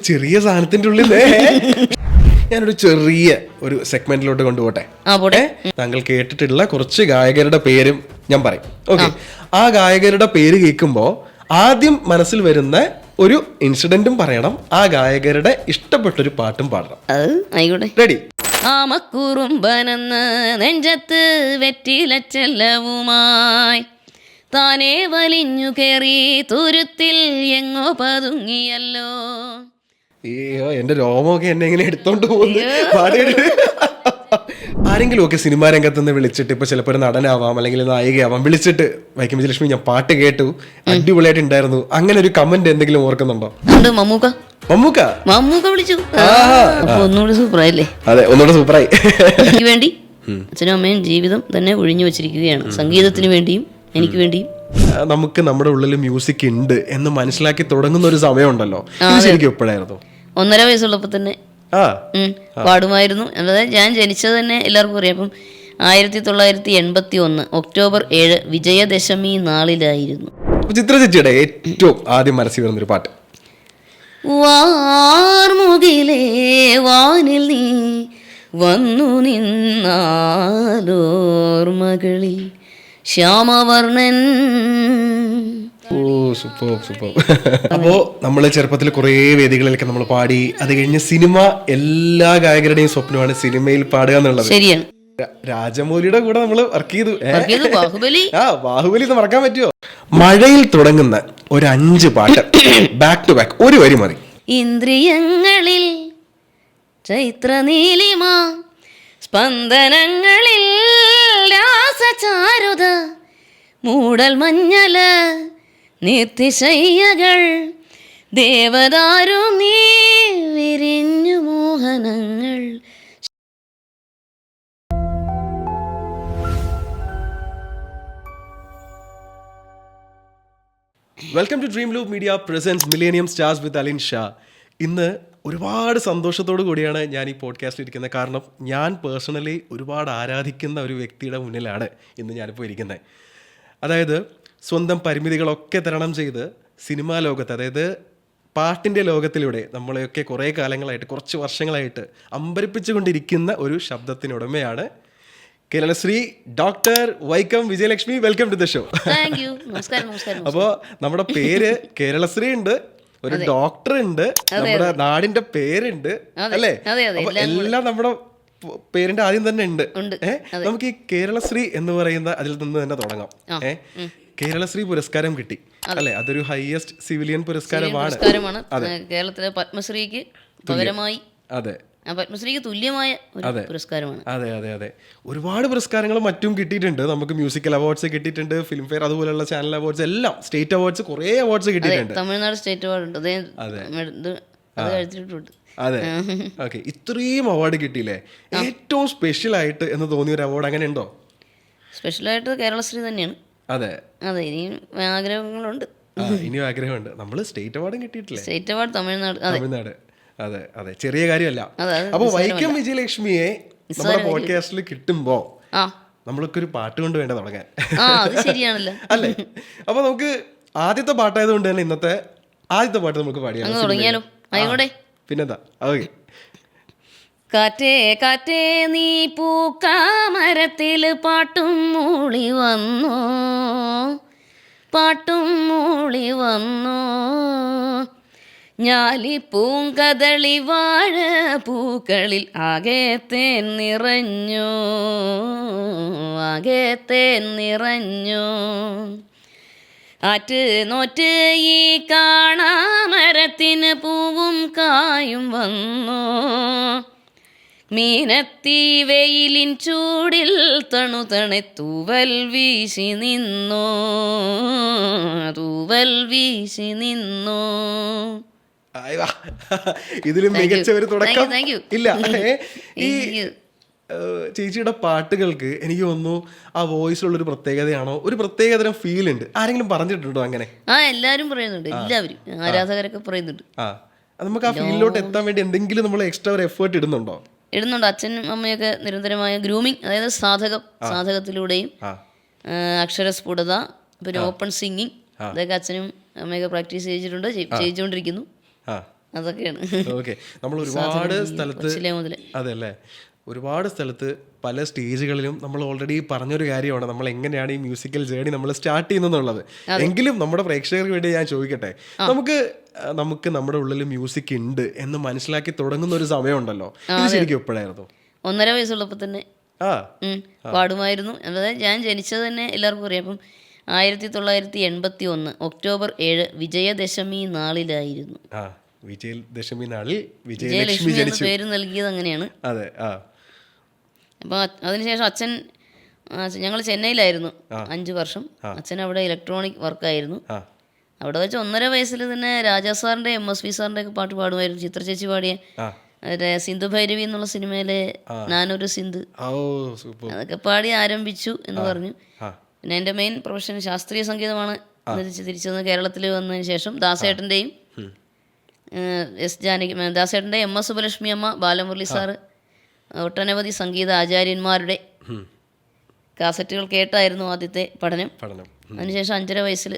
ചെറിയ സാധനത്തിന്റെ ഉള്ളിൽ ഞാനൊരു ചെറിയ ഒരു സെഗ്മെന്റിലോട്ട് കൊണ്ടുപോട്ടെ. താങ്കൾ കേട്ടിട്ടുള്ള കുറച്ച് ഗായകരുടെ പേരും ഞാൻ പറയും. ഓക്കെ, ആ ഗായകരുടെ പേര് കേൾക്കുമ്പോൾ ആദ്യം മനസ്സിൽ വരുന്ന ഒരു ഇൻസിഡന്റും പറയണം, ആ ഗായകരുടെ ഇഷ്ടപ്പെട്ടൊരു പാട്ടും പാടണം. റെഡി? ആമക്കുറുമ്പനെന്ന് നെഞ്ചത്ത് വെറ്റിലച്ചെല്ലവുമായി താനേ വലിഞ്ഞു കയറി തുരുത്തിൽ എങ്ങോ പതുങ്ങിയല്ലോ. അയ്യോ, എന്റെ രോമമൊക്കെ എന്നെ ഇങ്ങനെ എടുത്തോണ്ട് പോകുന്നു. ആരെങ്കിലും ഒക്കെ സിനിമാ രംഗത്ത് നിന്ന് വിളിച്ചിട്ട്, ഇപ്പൊ ചിലപ്പോൾ ഒരു നടനാവാം അല്ലെങ്കിൽ നായികയാവാം, വിളിച്ചിട്ട് വൈക്കം വിജയലക്ഷ്മി ഞാൻ പാട്ട് കേട്ടു, അടിപൊളിയായിട്ട് ഉണ്ടായിരുന്നു, അങ്ങനെ ഒരു കമന്റ് എന്തെങ്കിലും ഓർക്കുന്നുണ്ടോ? മമ്മൂക്ക വിളിച്ചു, ഒന്നുകൂടി സൂപ്പറായില്ലേ? അതെ, ഒന്നുകൂടെ സൂപ്പറായി. എനിക്ക് വേണ്ടി അച്ഛനും അമ്മയും ജീവിതം തന്നെ ഒഴിഞ്ഞു വെച്ചിരിക്കുകയാണ്, സംഗീതത്തിന് വേണ്ടിയും എനിക്ക് വേണ്ടിയും. നമുക്ക് നമ്മുടെ ഉള്ളിൽ മ്യൂസിക് ഉണ്ട് എന്ന് മനസ്സിലാക്കി തുടങ്ങുന്ന ഒരു സമയമുണ്ടല്ലോ, ശരിക്കും എപ്പോഴായിരുന്നു? 1.5 വയസ്സുള്ളപ്പോ തന്നെ പാടുമായിരുന്നു. അതായത് ഞാൻ ജനിച്ചത് തന്നെ എല്ലാവർക്കും അറിയാം. അപ്പം 1981 ഒക്ടോബർ 7 വിജയദശമി നാളിലായിരുന്നു. ചിത്ര ചേച്ചിയുടെ ഏറ്റവും ആദ്യം മനസ്സിൽ വരുന്നൊരു പാട്ട്? വാർമുകിലേ വാനിൽ നീ വന്നു നിന്നാലോർമകളിൽ ശ്യാമവർണ്ണൻ. ഓ, സൂപ്പർ സൂപ്പർ. അപ്പോ നമ്മള് ചെറുപ്പത്തിൽ കുറെ വേദികളിലൊക്കെ നമ്മൾ പാടി, അത് കഴിഞ്ഞ് സിനിമ, എല്ലാ ഗായകരുടെയും സ്വപ്നമാണ് സിനിമയിൽ പാടുക എന്നുള്ളത്. ശരിയാണ്. രാജമൗലിയുടെ കൂടെ നമ്മൾ വർക്ക് ചെയ്തു. ബാഹുബലി എന്ന് മറക്കാൻ പറ്റുമോ? മഴയിൽ തുടങ്ങുന്ന ഒരു 5 പാട്ട് ബാക്ക് ടു ബാക്ക്, ഒരു വരി മതി. ഇന്ദ്രിയങ്ങളിൽ ചൈത്രനീലിമ, സ്പന്ദനങ്ങളിൽ രാസചാരുത, മൂടൽ മഞ്ഞല് നിത്യശയ്യകൾ, ദേവദാരു നീ വിരിഞ്ഞു മോഹനങ്ങൾ. Welcome to Dream Loop Media presents Millennium Stars with Alin Shah. ഇന്ന് ഒരുപാട് സന്തോഷത്തോടു കൂടിയാണ് ഞാൻ ഈ പോഡ്കാസ്റ്റിൽ ഇരിക്കുന്നത്. കാരണം ഞാൻ പേഴ്സണലി ഒരുപാട് ആരാധിക്കുന്ന ഒരു വ്യക്തിയുടെ മുന്നിലാണ് ഇന്ന് ഞാനിപ്പോൾ ഇരിക്കുന്നത്. അതായത് സ്വന്തം പരിമിതികളൊക്കെ തരണം ചെയ്ത് സിനിമാ ലോകത്ത്, അതായത് പാട്ടിൻ്റെ ലോകത്തിലൂടെ നമ്മളെയൊക്കെ കുറേ കാലങ്ങളായിട്ട്, കുറച്ച് വർഷങ്ങളായിട്ട് അമ്പരിപ്പിച്ചുകൊണ്ടിരിക്കുന്ന ഒരു ശബ്ദത്തിനുടമയാണ് Keralasree doctor Vaikom Vijayalakshmi. Welcome to the show. അപ്പോൾ നമ്മുടെ പേര് കേരളശ്രീ ഉണ്ട്, ഒരു ഡോക്ടർ ഉണ്ട്, നമ്മുടെ നാടിന്റെ പേരുണ്ട്, അല്ലേ? അപ്പൊ എല്ലാം നമ്മുടെ പേരിന്റെ ആദ്യം തന്നെ ഉണ്ട്. നമുക്ക് ഈ കേരളശ്രീ എന്ന് പറയുന്ന അതിൽ നിന്ന് തന്നെ തുടങ്ങാം. കേരളശ്രീ പുരസ്കാരം കിട്ടി, അല്ലെ? അതൊരു ഹയസ്റ്റ് സിവിലിയൻ പുരസ്കാരമാണ്. കേരളത്തിലെ പത്മശ്രീക്ക് പകരമായി, അതെ, പത്മശ്രീക്ക് തുല്യമായ പുരസ്കാരമാണ്. അതെ അതെ അതെ. ഒരുപാട് പുരസ്കാരങ്ങളും മറ്റും കിട്ടിയിട്ടുണ്ട്. നമുക്ക് മ്യൂസിക്കൽ അവാർഡ്സ് കിട്ടിയിട്ടുണ്ട്, ഫിലിം ഫെയർ അതുപോലെയുള്ള ചാനൽ അവാർഡ്സ്, എല്ലാം സ്റ്റേറ്റ് അവാർഡ്സ്, കുറേ അവാർഡ്സ് കിട്ടിയിട്ടുണ്ട്. തമിഴ്നാട് സ്റ്റേറ്റ് അവാർഡ് ഉണ്ട്. അതെ, ഓക്കെ. ഇത്രയും അവാർഡ് കിട്ടിയില്ലേ? ഏറ്റവും സ്പെഷ്യൽ ആയിട്ട് എന്ന് തോന്നിയ ഒരു അവാർഡ് അങ്ങനെ ഉണ്ടോ? സ്പെഷ്യലായിട്ട് കേരളശ്രീ തന്നെയാണ്. അതെ അതെ, ഇനിയും ആഗ്രഹങ്ങളുണ്ട്. ഇനിയും ആഗ്രഹമുണ്ട്. നമ്മള് സ്റ്റേറ്റ് അവാർഡും കിട്ടിയിട്ടില്ലേ? State award Tamil Nadu. അതെ അതെ, ചെറിയ കാര്യമല്ല. അപ്പൊ വൈക്കം വിജയലക്ഷ്മിയെ നമ്മുടെ പോഡ്കാസ്റ്റിൽ കിട്ടുമ്പോ നമ്മളൊക്കെ ഒരു പാട്ട് കൊണ്ട് വേണ്ട തുടങ്ങാൻ, ശരിയാണല്ലോ, അല്ലേ? അപ്പൊ നമുക്ക് ആദ്യത്തെ പാട്ടായതുകൊണ്ട് തന്നെ ഇന്നത്തെ ആദ്യത്തെ പാട്ട് നമുക്ക് പാടിയാലോ? പിന്നെന്താ? ഓക്കെ. കാറ്റേ കാറ്റേ നീ പൂക്കാമരത്തിൽ പാട്ടും മൂളി വന്നോ, പാട്ടും മൂളി വന്നോ, ഞാലി പൂങ്കദളി വാഴ പൂക്കളിൽ ആകെ തേൻ നിറഞ്ഞു, ആകെ തേൻ നിറഞ്ഞു, ആറ്റ് നോറ്റ് ഈ കാണാമരത്തിന് പൂവും കായും വന്നു, മീനത്തി വെയിലിൻ ചൂടിൽ തണുതണെ തൂവൽ വീശി നിന്നു, തൂവൽ വീശി നിന്നു. ഇതിലും മികച്ച ഒരു തുടക്കം ഇല്ല. ഈ ചേച്ചിയുടെ പാട്ടുകൾക്ക് എനിക്ക് തോന്നുന്നു ആ വോയിസിലുള്ള പ്രത്യേകതയാണോ, ഒരു പ്രത്യേകതരം ഫീൽ ഉണ്ട്. ആരെങ്കിലും പറഞ്ഞിട്ടുണ്ടോ അങ്ങനെ? എല്ലാവരും പറയുന്നുണ്ട്, എല്ലാവരും ആരാധകരൊക്കെ പറയുന്നുണ്ട്. നമുക്ക് ആ ഫീലിലോട്ട് എത്താൻ വേണ്ടി എന്തെങ്കിലും നമ്മൾ എക്സ്ട്രാ ഒരു എഫേർട്ട് ഇടുന്നുണ്ടോ? ഇടുന്നുണ്ട്. അച്ഛനും അമ്മയൊക്കെ നിരന്തരമായ ഗ്രൂമിങ്, അതായത് സാധകത്തിലൂടെയും അക്ഷരസ്ഫുടത, പിന്നെ ഓപ്പൺ സിംഗിങ്, അതൊക്കെ അച്ഛനും അമ്മയൊക്കെ പ്രാക്ടീസ് ചെയ്തിട്ടുണ്ട്, ചെയ്തുകൊണ്ടിരിക്കുന്നു. അതൊക്കെയാണ് ഓക്കെ. നമ്മൾ ഒരുപാട് സ്ഥലത്ത് കൊച്ചിലെ മുതൽ. അതെ അല്ലേ, ഒരുപാട് സ്ഥലത്ത് പല സ്റ്റേജുകളിലും നമ്മൾ ഓൾറെഡി പറഞ്ഞൊരു കാര്യമാണ് നമ്മൾ എങ്ങനെയാണ് ഈ മ്യൂസിക്കൽ ജേർണി നമ്മൾ സ്റ്റാർട്ട് ചെയ്യുന്നുള്ളത്. എങ്കിലും നമ്മുടെ പ്രേക്ഷകർക്ക് വേണ്ടി ഞാൻ ചോദിക്കട്ടെ, നമുക്ക് നമ്മുടെ ഉള്ളിൽ മ്യൂസിക് ഉണ്ട് എന്ന് മനസ്സിലാക്കി തുടങ്ങുന്ന ഒരു സമയമുണ്ടല്ലോ, ഇത് ശരിക്കും എപ്പോഴായിരുന്നു? 1.5 വയസ്സുള്ളപ്പോൾ തന്നെ പാടുമായിരുന്നു. അതായത് ഞാൻ ജനിച്ചത് തന്നെ എല്ലാവർക്കും അറിയാം. അപ്പം 1981 ഒക്ടോബർ 7 വിജയദശമി നാളിലായിരുന്നു. വിജയദശമി നാളിൽ വിജയലക്ഷ്മി എന്ന പേര് നൽകിയത് അങ്ങനെയാണ്. അതെ. അപ്പോൾ അതിനുശേഷം അച്ഛൻ, ഞങ്ങൾ ചെന്നൈയിലായിരുന്നു 5 വർഷം. അച്ഛൻ അവിടെ ഇലക്ട്രോണിക് വർക്കായിരുന്നു. അവിടെ വെച്ച് 1.5 വയസ്സിൽ തന്നെ രാജാ സാറിൻ്റെ MSV സാറിൻ്റെ ഒക്കെ പാട്ട് പാടുമായിരുന്നു. ചിത്ര ചേച്ചി പാടിയ സിന്ധു ഭൈരവി എന്നുള്ള സിനിമയിലെ നാനൊരു സിന്ധു, അതൊക്കെ പാടി ആരംഭിച്ചു എന്ന് പറഞ്ഞു. പിന്നെ എൻ്റെ മെയിൻ പ്രൊഫഷൻ ശാസ്ത്രീയ സംഗീതമാണ്. തിരിച്ചു വന്ന് കേരളത്തിൽ വന്നതിന് ശേഷം ദാസേട്ടൻ്റെയും ദാസേട്ടൻ്റെ MS സുബ്ബലക്ഷ്മി അമ്മ, ബാലമുരളി സാറ്, ഒട്ടനവധി സംഗീത ആചാര്യന്മാരുടെ കാസറ്റുകൾ കേട്ടായിരുന്നു ആദ്യത്തെ പഠനം. അതിനുശേഷം 5.5 വയസ്സിൽ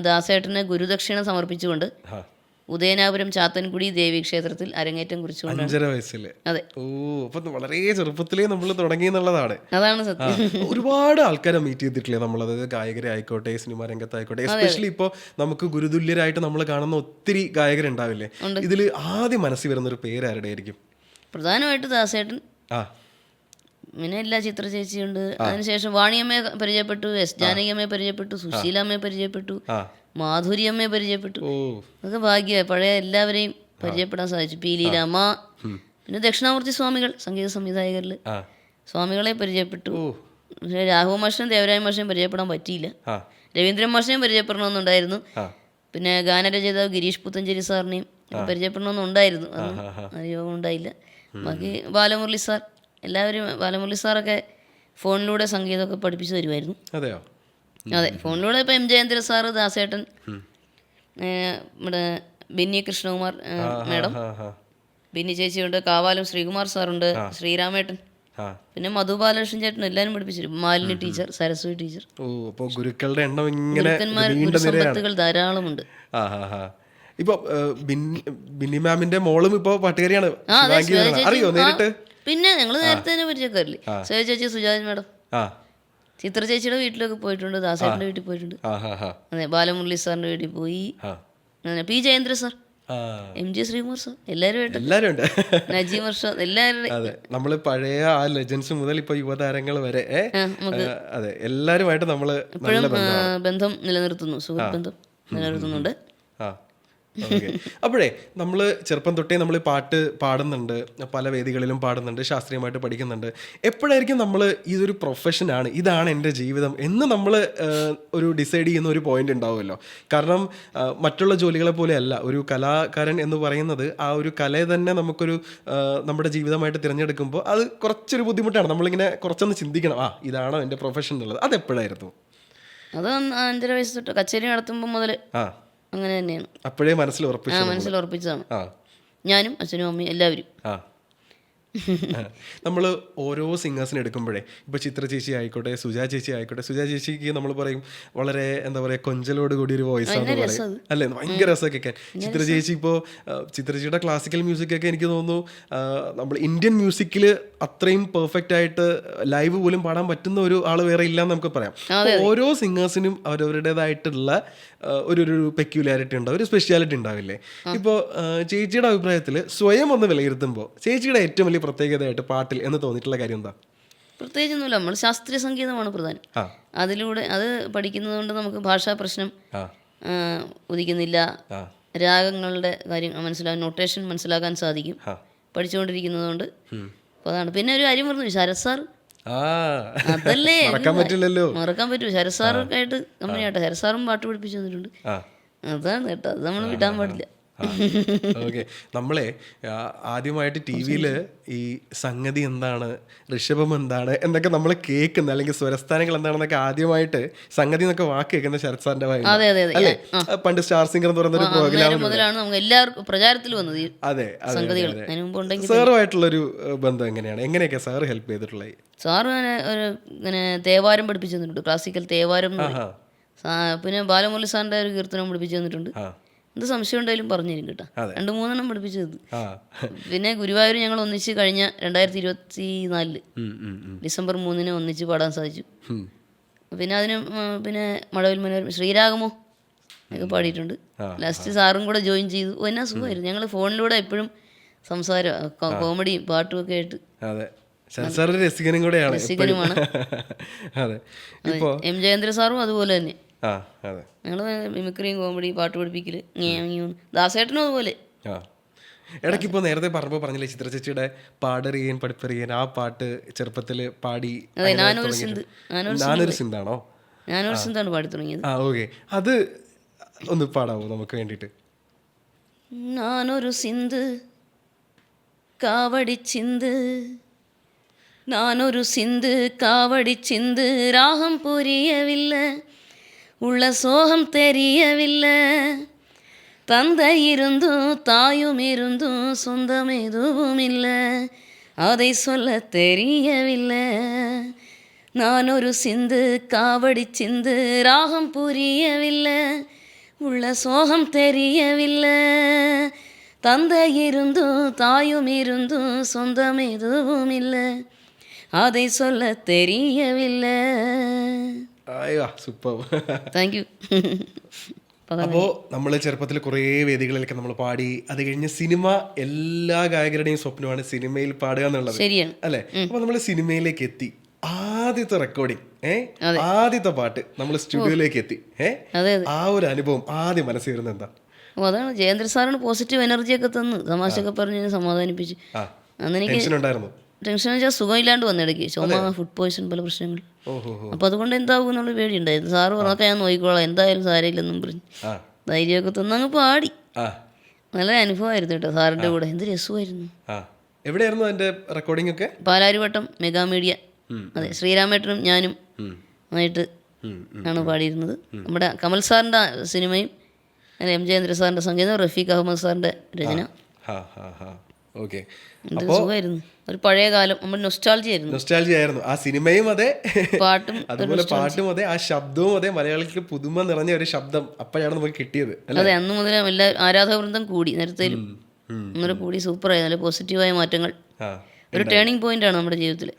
ദാസേട്ടന് ഗുരുദക്ഷിണ സമർപ്പിച്ചുകൊണ്ട് ഉദയനാപുരം ചാത്തൻകുടി ദേവി ക്ഷേത്രത്തിൽ അരങ്ങേറ്റം കുറിച്ചുകൊണ്ട് 5.5 വയസ്സിൽ. അതെ. അപ്പൊ വളരെ ചെറുപ്പത്തിലേ നമ്മൾ തുടങ്ങി എന്നുള്ളതാണ്. അതാണ് സത്യം. ഒരുപാട് ആൾക്കാരെ മീറ്റ് ചെയ്തിട്ടില്ലേ നമ്മൾ, അതായത് ഗായകരെ ആയിക്കോട്ടെ, സിനിമാ രംഗത്തായിക്കോട്ടെ, എസ്പെഷ്യലി ഇപ്പോൾ നമുക്ക് ഗുരുതുല്യരായിട്ട് നമ്മൾ കാണുന്ന ഒത്തിരി ഗായകരുണ്ടാവില്ലേ, ഇതിൽ ആദ്യം മനസ്സിൽ വരുന്ന ഒരു പേര് ആരുടെ ആയിരിക്കും? പ്രധാനമായിട്ട് ദാസേട്ടൻ, പിന്നെ എല്ലാ ചിത്ര ചേച്ചിയുണ്ട്. അതിനുശേഷം വാണിയമ്മയെ പരിചയപ്പെട്ടു, S ജാനകിയമ്മയെ പരിചയപ്പെട്ടു, സുശീലാമ്മയെ പരിചയപ്പെട്ടു, മാധുര്യമ്മയെ പരിചയപ്പെട്ടു. അതൊക്കെ ഭാഗ്യമായി. പഴയ എല്ലാവരെയും പരിചയപ്പെടാൻ സാധിച്ചു. പി ലീലാമ്മ, പിന്നെ ദക്ഷിണാമൂർത്തി സ്വാമികൾ, സംഗീത സംവിധായകരിൽ സ്വാമികളെ പരിചയപ്പെട്ടു. പക്ഷേ രാഘവ മാഷിനും ദേവരായ മാഷിനെയും പരിചയപ്പെടാൻ പറ്റിയില്ല. രവീന്ദ്രൻ മാഷിനെയും പരിചയപ്പെടണമെന്നുണ്ടായിരുന്നു. പിന്നെ ഗാനരചയിതാവ് ഗിരീഷ് പുത്തഞ്ചേരി സാറിനെയും പരിചയപ്പെടണമെന്നുണ്ടായിരുന്നു. അതൊന്നും യോഗം ഉണ്ടായില്ല. ബാക്കി ബാലമുരളി സാർ, എല്ലാവരും, ബാലമുരളി സാറൊക്കെ ഫോണിലൂടെ സംഗീതമൊക്കെ പഠിപ്പിച്ചു തരുമായിരുന്നു. അതെ, ഫോണിലൂടെ. ഇപ്പോൾ M ജയേന്ദ്ര സാറ്, ദാസേട്ടൻ, നമ്മുടെ ബിന്നി കൃഷ്ണകുമാർ മാഡം, ബിന്നി ചേച്ചിയുണ്ട്, കാവാലം ശ്രീകുമാർ സാറുണ്ട്, ശ്രീരാമേട്ടൻ, പിന്നെ മധു ബാലകൃഷ്ണൻ ചേട്ടൻ, എല്ലാവരും പഠിപ്പിച്ചു. Malini teacher, Saraswathi teacher. ഗുരുക്കളുടെ എണ്ണം ഇങ്ങനെ ഗുരുസമ്പത്തുകൾ ധാരാളമുണ്ട്. ഇപ്പൊ ബിന്നി മാമിന്റെ മോളും ഇപ്പൊ പാട്ടുകാരിയാണ്, അറിയോ നേരിട്ട്? പിന്നെ ഞങ്ങൾ നേരത്തെ തന്നെ പരിചയക്കാരില്ലേ, സേവ ചേച്ചി, സുജാത മാഡം, ചിത്ര ചേച്ചിയുടെ വീട്ടിലൊക്കെ പോയിട്ടുണ്ട്, ദാസേട്ടൻ്റെ വീട്ടിൽ പോയിട്ടുണ്ട്. അതെ, ബാലമുരളി സാറിന്റെ വീട്ടിൽ പോയി, P Jayendra sir, MG Sreekumar sir, എല്ലാവരും ഉണ്ട്, നജീം വർഷാദ്, എല്ലാവരും. അതെ, നമ്മള് പഴയ ആ ലെജൻസ് മുതൽ ഇപ്പൊ യുവതാരങ്ങൾ വരെ അതെ എല്ലാരുമായിട്ട് നമ്മള് ബന്ധം നിലനിർത്തുന്നു, സുഹൃത്ത് ബന്ധം നിലനിർത്തുന്നുണ്ട്. അപ്പോഴേ നമ്മൾ ചെറുപ്പം തൊട്ടേ നമ്മൾ പാട്ട് പാടുന്നുണ്ട്, പല വേദികളിലും പാടുന്നുണ്ട്, ശാസ്ത്രീയമായിട്ട് പഠിക്കുന്നുണ്ട്. എപ്പോഴായിരിക്കും നമ്മൾ ഇതൊരു പ്രൊഫഷനാണ്, ഇതാണ് എൻ്റെ ജീവിതം എന്ന് നമ്മൾ ഒരു ഡിസൈഡ് ചെയ്യുന്ന ഒരു പോയിന്റ് ഉണ്ടാവുമല്ലോ? കാരണം മറ്റുള്ള ജോലികളെ പോലെയല്ല ഒരു കലാകാരൻ എന്ന് പറയുന്നത്. ആ ഒരു കലയെ തന്നെ നമുക്കൊരു നമ്മുടെ ജീവിതമായിട്ട് തിരഞ്ഞെടുക്കുമ്പോൾ അത് കുറച്ചൊരു ബുദ്ധിമുട്ടാണ്. നമ്മളിങ്ങനെ കുറച്ചൊന്ന് ചിന്തിക്കണം, ഇതാണോ എൻ്റെ പ്രൊഫഷൻ എന്നുള്ളത്. അതെപ്പോഴായിരുന്നു? അത് 5.5 വയസ്സ് തൊട്ട് കച്ചേരി നടത്തുമ്പോൾ മുതൽ അങ്ങനെ തന്നെയാണ്. അപ്പോഴേ മനസ്സിൽ ഉറപ്പിച്ചതാണ്. ഞാനും അച്ഛനും അമ്മയും എല്ലാവരും. നമ്മൾ ഓരോ സിംഗേഴ്സിനെ എടുക്കുമ്പോഴേ, ഇപ്പോൾ ചിത്ര ചേച്ചി ആയിക്കോട്ടെ, സുജാ ചേച്ചി ആയിക്കോട്ടെ, സുജാ ചേച്ചിക്ക് നമ്മൾ പറയും വളരെ എന്താ പറയുക കൊഞ്ചലോട് കൂടി ഒരു വോയിസ് ആണെന്ന് പറയും അല്ലേ, ഭയങ്കര രസമൊക്കെ കേൾക്കാൻ. ചിത്ര ചേച്ചി ഇപ്പോൾ ചിത്ര ചേച്ചിയുടെ ക്ലാസിക്കൽ മ്യൂസിക്കൊക്കെ എനിക്ക് തോന്നുന്നു നമ്മൾ ഇന്ത്യൻ മ്യൂസിക്കിൽ അത്രയും പെർഫെക്റ്റ് ആയിട്ട് ലൈവ് പോലും പാടാൻ പറ്റുന്ന ഒരു ആൾ വേറെ ഇല്ലാന്ന് നമുക്ക് പറയാം. ഓരോ സിംഗേഴ്സിനും അവരവരുടേതായിട്ടുള്ള ഒരു പെക്യുലാരിറ്റി ഉണ്ടാവും, ഒരു സ്പെഷ്യാലിറ്റി ഉണ്ടാവില്ലേ? ഇപ്പോൾ ചേച്ചിയുടെ അഭിപ്രായത്തിൽ സ്വയം ഒന്ന് വിലയിരുത്തുമ്പോൾ ചേച്ചിയുടെ ഏറ്റവും വലിയ പ്രത്യേകതയായിട്ട് പാട്ടിൽ എന്ന് തോന്നിയിട്ടുള്ള കാര്യം എന്താ? പ്രത്യേകിച്ചൊന്നുമില്ല, നമ്മൾ ശാസ്ത്രീയ സംഗീതമാണ് പ്രധാനം. അതിലൂടെ അത് പഠിക്കുന്നത് കൊണ്ട് നമുക്ക് ഭാഷാ പ്രശ്നം ഉദിക്കുന്നില്ല, രാഗങ്ങളുടെ കാര്യം മനസ്സിലാക്കാൻ, നൊട്ടേഷൻ മനസ്സിലാക്കാൻ സാധിക്കും പഠിച്ചുകൊണ്ടിരിക്കുന്നത് കൊണ്ട്. അപ്പോൾ അതാണ്. പിന്നെ ഒരു കാര്യം പറഞ്ഞു, ശരത് സാർ, അതല്ലേ മറക്കാൻ പറ്റൂ. ശരത് സാറൊക്കെ ആയിട്ട് കമ്പനിയാട്ടെ, ശരത് സാറും പാട്ട് പഠിപ്പിച്ചു തന്നിട്ടുണ്ട്. അതാണ് കേട്ടോ, അത് നമ്മൾ വിടാൻ പാടില്ല. ഓക്കെ, നമ്മളെ ആദ്യമായിട്ട് ടി വിയിൽ ഈ സംഗതി എന്താണ്, ഋഷഭം എന്താണ് എന്നൊക്കെ നമ്മൾ കേൾക്കുന്ന, അല്ലെങ്കിൽ സ്വരസ്ഥാനങ്ങൾ എന്താണെന്നൊക്കെ ആദ്യമായിട്ട് സംഗതി എന്നൊക്കെ വാക്ക് കേൾക്കുന്ന ശരത് സാറിന്റെ അല്ലേ? പണ്ട് സ്റ്റാർ സിംഗർ എന്ന് പറയുന്ന ഒരു പ്രോഗ്രാം മുതലാണ് നമുക്ക് എല്ലാവർക്കും പ്രചാരത്തിൽ വന്നത്. അതെ, സാറുമായിട്ടുള്ളൊരു ബന്ധം എങ്ങനെയൊക്കെ സാർ ഹെൽപ്പ് ചെയ്തിട്ടുള്ളത്? സാറ് ഇങ്ങനെ തേവാരം പഠിപ്പിച്ചു തന്നിട്ടുണ്ട്, ക്ലാസിക്കൽ തേവാരം. പിന്നെ ബാലമുരളി സാറിന്റെ ഒരു കീർത്തനം പഠിപ്പിച്ചു തന്നിട്ടുണ്ട്. എന്ത് സംശയം ഉണ്ടായാലും പറഞ്ഞു തരും കേട്ടോ. അതെ. 2-3 പഠിപ്പിച്ചത്. ആ പിന്നെ ഗുരുവായൂർ ഞങ്ങൾ ഒന്നിച്ച് കഴിഞ്ഞ 2024 ഡിസംബർ 3 ഒന്നിച്ച് പാടാൻ സാധിച്ചു. പിന്നെ അതിന് പിന്നെ മഴവിൽ മനോരമ ശ്രീരാഗമോ ഒക്കെ പാടിയിട്ടുണ്ട്. ലാസ്റ്റ് സാറും കൂടെ ജോയിൻ ചെയ്തു. എന്നാ സുഖമായിരുന്നു. ഞങ്ങൾ ഫോണിലൂടെ എപ്പോഴും സംസാരം കോമഡിയും പാട്ടും ഒക്കെ ആയിട്ട്. അതെ, സാറിന്റെ രസികനും കൂടെയാണ്. രസികനുമാണ്. അതെ, ഇപ്പോ എം ജയേന്ദ്ര സാറും അതുപോലെ തന്നെ. ആ അതെ, ഞങ്ങൾ മിമിക്രിയും കോമഡി പാട്ട് പഠിപ്പിക്കൽ. ദാസേട്ടനും അതുപോലെ. ആ ഇടയ്ക്ക് ഇപ്പോൾ നേരത്തെ പറഞ്ഞില്ലേ ചിത്ര ചേച്ചിയുടെ പാടറിയൻ പഠിപ്പറിയൻ ആ പാട്ട് ചെറുപ്പത്തിൽ പാടി. അതെ, ഞാനൊരു സിന്ത്. ഞാനൊരു സിന്താണോ? ഞാനൊരു സിന്താണ് പാടി തുടങ്ങിയത്. ആ ഓക്കെ, അത് ഒന്ന് പാടാവോ നമുക്ക് വേണ്ടിയിട്ട്? നാനൊരു സിന്ത് കാവടി ചിന്ത്, நானொரு சிந்து காவடி சிந்து, ராகம் புரியவில்லை, உள்ள சோகம் தெரியவில்லை, தந்தை இருந்தும் தாயும் இருந்தும் சொந்தம் எதுவும் இல்லை, அதை சொல்ல தெரியவில்லை. நானொரு சிந்து காவடி சிந்து, ராகம் புரியவில்லை, உள்ள சோகம் தெரியவில்லை, தந்தை இருந்தும் தாயும் இருந்தும் சொந்தம் எதுவும் இல்லை, அதை சொல்ல தெரியவில்லை. Super, thank you. അപ്പോൾ നമ്മൾ ചെറുപ്പത്തിൽ കുറേ വേദികളിലൊക്കെ നമ്മൾ പാടി. അത് കഴിഞ്ഞ് സിനിമ എല്ലാ ഗായകരുടെയും സ്വപ്നമാണ് സിനിമയിൽ പാടുക എന്നുള്ളത്. ശരിയാണ് അല്ലേ? അപ്പോൾ നമ്മൾ സിനിമയിലേക്ക് എത്തി. ആദ്യത്തെ റെക്കോർഡിങ്, ആദ്യത്തെ പാട്ട് നമ്മൾ സ്റ്റുഡിയോയിലേക്ക് എത്തി. ആ ഒരു അനുഭവം ആദ്യം മനസ്സിൽ വരുന്നത് എന്താ? അതാണ് ജയേന്ദ്ര സാറിന് പോസിറ്റീവ് എനർജിയൊക്കെ തന്ന് തമാശയൊക്കെ പറഞ്ഞ് സമാധാനിപ്പിച്ച്. അന്ന് എനിക്ക് ടെൻഷൻ വെച്ചാൽ സുഖമില്ലാണ്ട് വന്നിടയ്ക്ക് ചുമ, ഫുഡ് പോയ്സൺ, പല പ്രശ്നങ്ങൾ. അപ്പോൾ അതുകൊണ്ട് എന്താവും എന്നുള്ള പേടിയുണ്ടായിരുന്നു. സാറ് പറഞ്ഞൊക്കെ ഞാൻ നോക്കിക്കോളാം, എന്തായാലും സാരമില്ലെന്നും പറഞ്ഞ് ധൈര്യമൊക്കെ തന്ന് അങ്ങ് പാടി. നല്ല അനുഭവമായിരുന്നു കേട്ടോ സാറിൻ്റെ കൂടെ. എന്ത് രസമായിരുന്നു. എവിടെയായിരുന്നു അതിൻ്റെ റെക്കോർഡിംഗ് ഒക്കെ? പാലാരിവട്ടം മെഗാമീഡിയ. അതെ, ശ്രീരാമേട്ടനും ഞാനും ആയിട്ട് ആണ് പാടിയിരുന്നത്. നമ്മുടെ കമൽ സാറിൻ്റെ സിനിമയും എം ജയേന്ദ്ര സാറിൻ്റെ സംഗീതം, റഫീഖ് അഹമ്മദ് സാറിൻ്റെ രചന. എന്ത് സുഖമായിരുന്നു. ഒരു പഴയ കാലം, നമ്മൾ നൊസ്റ്റാൾജി ആയിരുന്നു ആ സിനിമയും. അതെ, പാട്ടും അതുപോലെ പാട്ടും അതെ, ആ ശബ്ദവും അതെ, മലയാളിക്ക് പുതുമ നിറഞ്ഞ ഒരു ശബ്ദം അപ്പോഴാണ് നമുക്ക് കിട്ടിയത്. അതെ, അന്ന് മുതൽ എല്ലാ ആരാധകവൃന്ദം കൂടി, നേരത്തേലും അന്നേരം കൂടി. സൂപ്പറായി, നല്ല പോസിറ്റീവായ മാറ്റങ്ങൾ. ഒരു ടേണിംഗ് പോയിന്റ് ആണ് നമ്മുടെ ജീവിതത്തിൽ.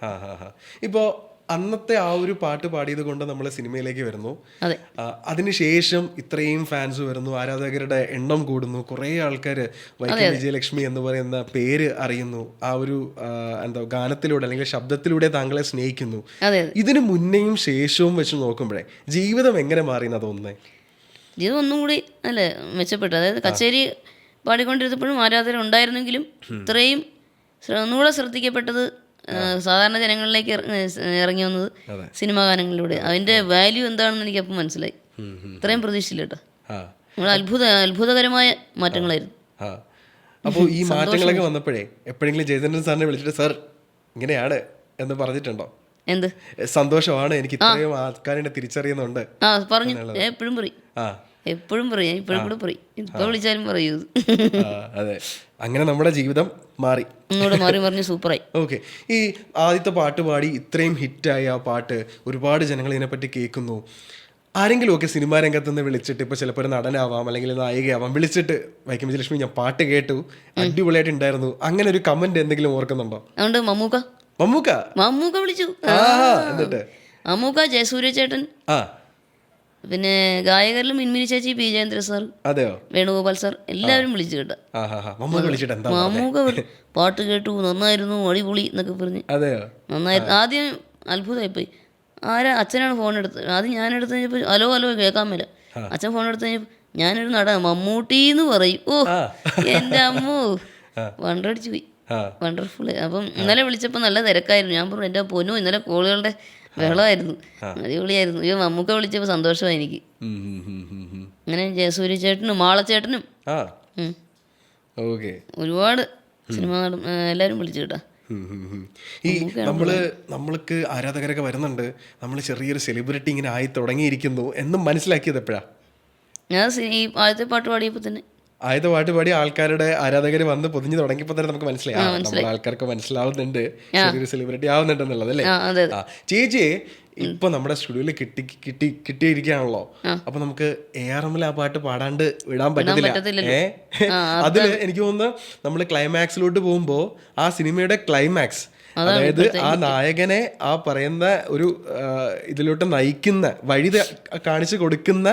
ഇപ്പോൾ അന്നത്തെ ആ ഒരു പാട്ട് പാടിയത് കൊണ്ട് നമ്മൾ സിനിമയിലേക്ക് വരുന്നു. അതിനുശേഷം ഇത്രയും ഫാൻസ് വരുന്നു, ആരാധകരുടെ എണ്ണം കൂടുന്നു, കുറേ ആൾക്കാർ വൈക്കം വിജയലക്ഷ്മി എന്ന് പറയുന്ന പേര് അറിയുന്നു, ആ ഒരു എന്താ ഗാനത്തിലൂടെ അല്ലെങ്കിൽ ശബ്ദത്തിലൂടെ താങ്കളെ സ്നേഹിക്കുന്നു. ഇതിന് മുന്നേയും ശേഷവും വെച്ച് നോക്കുമ്പോഴേ ജീവിതം എങ്ങനെ മാറിയെന്നാ തോന്നുന്നത്? ജീവിതം ഒന്നും കൂടി അല്ലേ മെച്ചപ്പെട്ടു. അതായത് കച്ചേരി പാടിക്കൊണ്ടിരുന്നപ്പോഴും ആരാധകർ ഉണ്ടായിരുന്നെങ്കിലും ഇത്രയും ഒന്നുകൂടെ ശ്രദ്ധിക്കപ്പെട്ടത് സാധാരണ ജനങ്ങളിലേക്ക് ഇറങ്ങി വന്നത് സിനിമാ ഗാനങ്ങളിലൂടെ. അതിൻ്റെ വാല്യൂ എന്താണെന്ന് എനിക്കപ്പം മനസ്സിലായി. ഇത്രയും പ്രതീക്ഷിച്ചില്ല കേട്ടോ. നമ്മൾ അത്ഭുതകരമായ മാറ്റങ്ങളായിരുന്നു. അപ്പോൾ ഈ മാറ്റങ്ങളൊക്കെ വന്നപ്പോഴേ എപ്പോഴെങ്കിലും ജയചന്ദ്രൻ സാറിനെ വിളിച്ചിട്ട് സാർ ഇങ്ങനെയാണ് എന്ന് പറഞ്ഞിട്ടുണ്ടോ? എന്ത് സന്തോഷമാണ്, എനിക്ക് ഇത്രയും ആൾക്കാരെ തിരിച്ചറിയുന്നുണ്ട് പറഞ്ഞു. എപ്പോഴും പറയും, എപ്പോഴും പറയും, ഇപ്പോഴും കൂടെ പറയും, ഇപ്പൊ വിളിച്ചാലും പറയൂ. അതെ, അങ്ങനെ നമ്മുടെ ജീവിതം മാറി പറഞ്ഞു സൂപ്പറായി. ഓക്കെ, ഈ ആദ്യത്തെ പാട്ട് പാടി ഇത്രയും ഹിറ്റായ ആ പാട്ട് ഒരുപാട് ജനങ്ങൾ ഇതിനെപ്പറ്റി കേൾക്കുന്നു. ആരെങ്കിലും ഒക്കെ സിനിമാ രംഗത്ത് നിന്ന് വിളിച്ചിട്ട്, ഇപ്പോൾ ചിലപ്പോൾ ഒരു നടനാവാം അല്ലെങ്കിൽ നായികയാവാം, വിളിച്ചിട്ട് വൈക്കം വിജയലക്ഷ്മി ഞാൻ പാട്ട് കേട്ടു, അടിപൊളിയായിട്ട് ഉണ്ടായിരുന്നു, അങ്ങനെ ഒരു കമന്റ് എന്തെങ്കിലും ഓർക്കുന്നുണ്ടോ? അതുകൊണ്ട് മമ്മൂക്ക വിളിച്ചു. എന്നിട്ട് മമ്മൂക്ക, ജയസൂര്യ ചേട്ടൻ, പിന്നെ ഗായകരിലും മിൻമിനി ചേച്ചി, P Jayendra sir, Venugopal sir, എല്ലാവരും വിളിച്ചു കേട്ടോ. മമ്മൂക്ക പാട്ട് കേട്ടു, നന്നായിരുന്നു, അടിപൊളി എന്നൊക്കെ പറഞ്ഞ് നന്നായിരുന്നു. ആദ്യം അത്ഭുതമായിപ്പോയി. അച്ഛനാണ് ഫോൺ എടുത്തത്. ആദ്യം ഞാനെടുത്ത് കഴിഞ്ഞപ്പോൾ ഹലോ കേൾക്കാൻ മേല. അച്ഛൻ ഫോൺ എടുത്ത് കഴിഞ്ഞപ്പോൾ ഞാനൊരു മമ്മൂട്ടിന്ന് പറയും. ഓ എൻ്റെ അമ്മോ, വണ്ടടിച്ചു പോയി. വണ്ടർഫുൾ. അപ്പം ഇന്നലെ വിളിച്ചപ്പോൾ നല്ല തിരക്കായിരുന്നു. ഞാൻ പറഞ്ഞു എൻ്റെ പൊന്നോ, ഇന്നലെ കോളുകളുടെ ബഹളമായിരുന്നു, അടിപൊളിയായിരുന്നു. അയ്യോ, മമ്മൂക്ക വിളിച്ചപ്പോൾ സന്തോഷമായി എനിക്ക്. അങ്ങനെ ജയസൂര്യ ചേട്ടനും മാളച്ചേട്ടനും ഒരുപാട് സിനിമ എല്ലാവരും വിളിച്ചു കേട്ടാ. ഈ നമ്മൾക്ക് ആരാധകരൊക്കെ വരുന്നുണ്ട്, നമ്മൾ ചെറിയൊരു സെലിബ്രിറ്റി ഇങ്ങനെ ആയി തുടങ്ങിയിരിക്കുന്നു എന്നും മനസ്സിലാക്കിയത് എപ്പോഴാ? ഞാൻ ഈ ആദ്യത്തെ പാട്ട് പാടിയപ്പോൾ തന്നെ ആദ്യത്തെ പാട്ട് പാടി ആൾക്കാരുടെ ആരാധകർ വന്ന് പൊതിഞ്ഞു തുടങ്ങിയപ്പോൾ തന്നെ നമുക്ക് മനസ്സിലായി നമ്മുടെ ആൾക്കാർക്ക് മനസ്സിലാവുന്നുണ്ട്, ചെറിയൊരു സെലിബ്രിറ്റി ആവുന്നുണ്ടെന്നുള്ളത് അല്ലേ. ചേച്ചിയെ ഇപ്പൊ നമ്മുടെ സ്റ്റുഡിയോയിൽ കിട്ടിയിരിക്കുകയാണല്ലോ, അപ്പൊ നമുക്ക് ARMൽ ആ പാട്ട് പാടാണ്ട് വിടാൻ പറ്റത്തില്ല. അതില് എനിക്ക് തോന്നുന്നു നമ്മള് ക്ലൈമാക്സിലോട്ട് പോകുമ്പോ ആ സിനിമയുടെ ക്ലൈമാക്സ്, അതായത് ആ നായകനെ ആ പറയുന്ന ഒരു ഇതിലോട്ട് നയിക്കുന്ന വഴി കാണിച്ചു കൊടുക്കുന്ന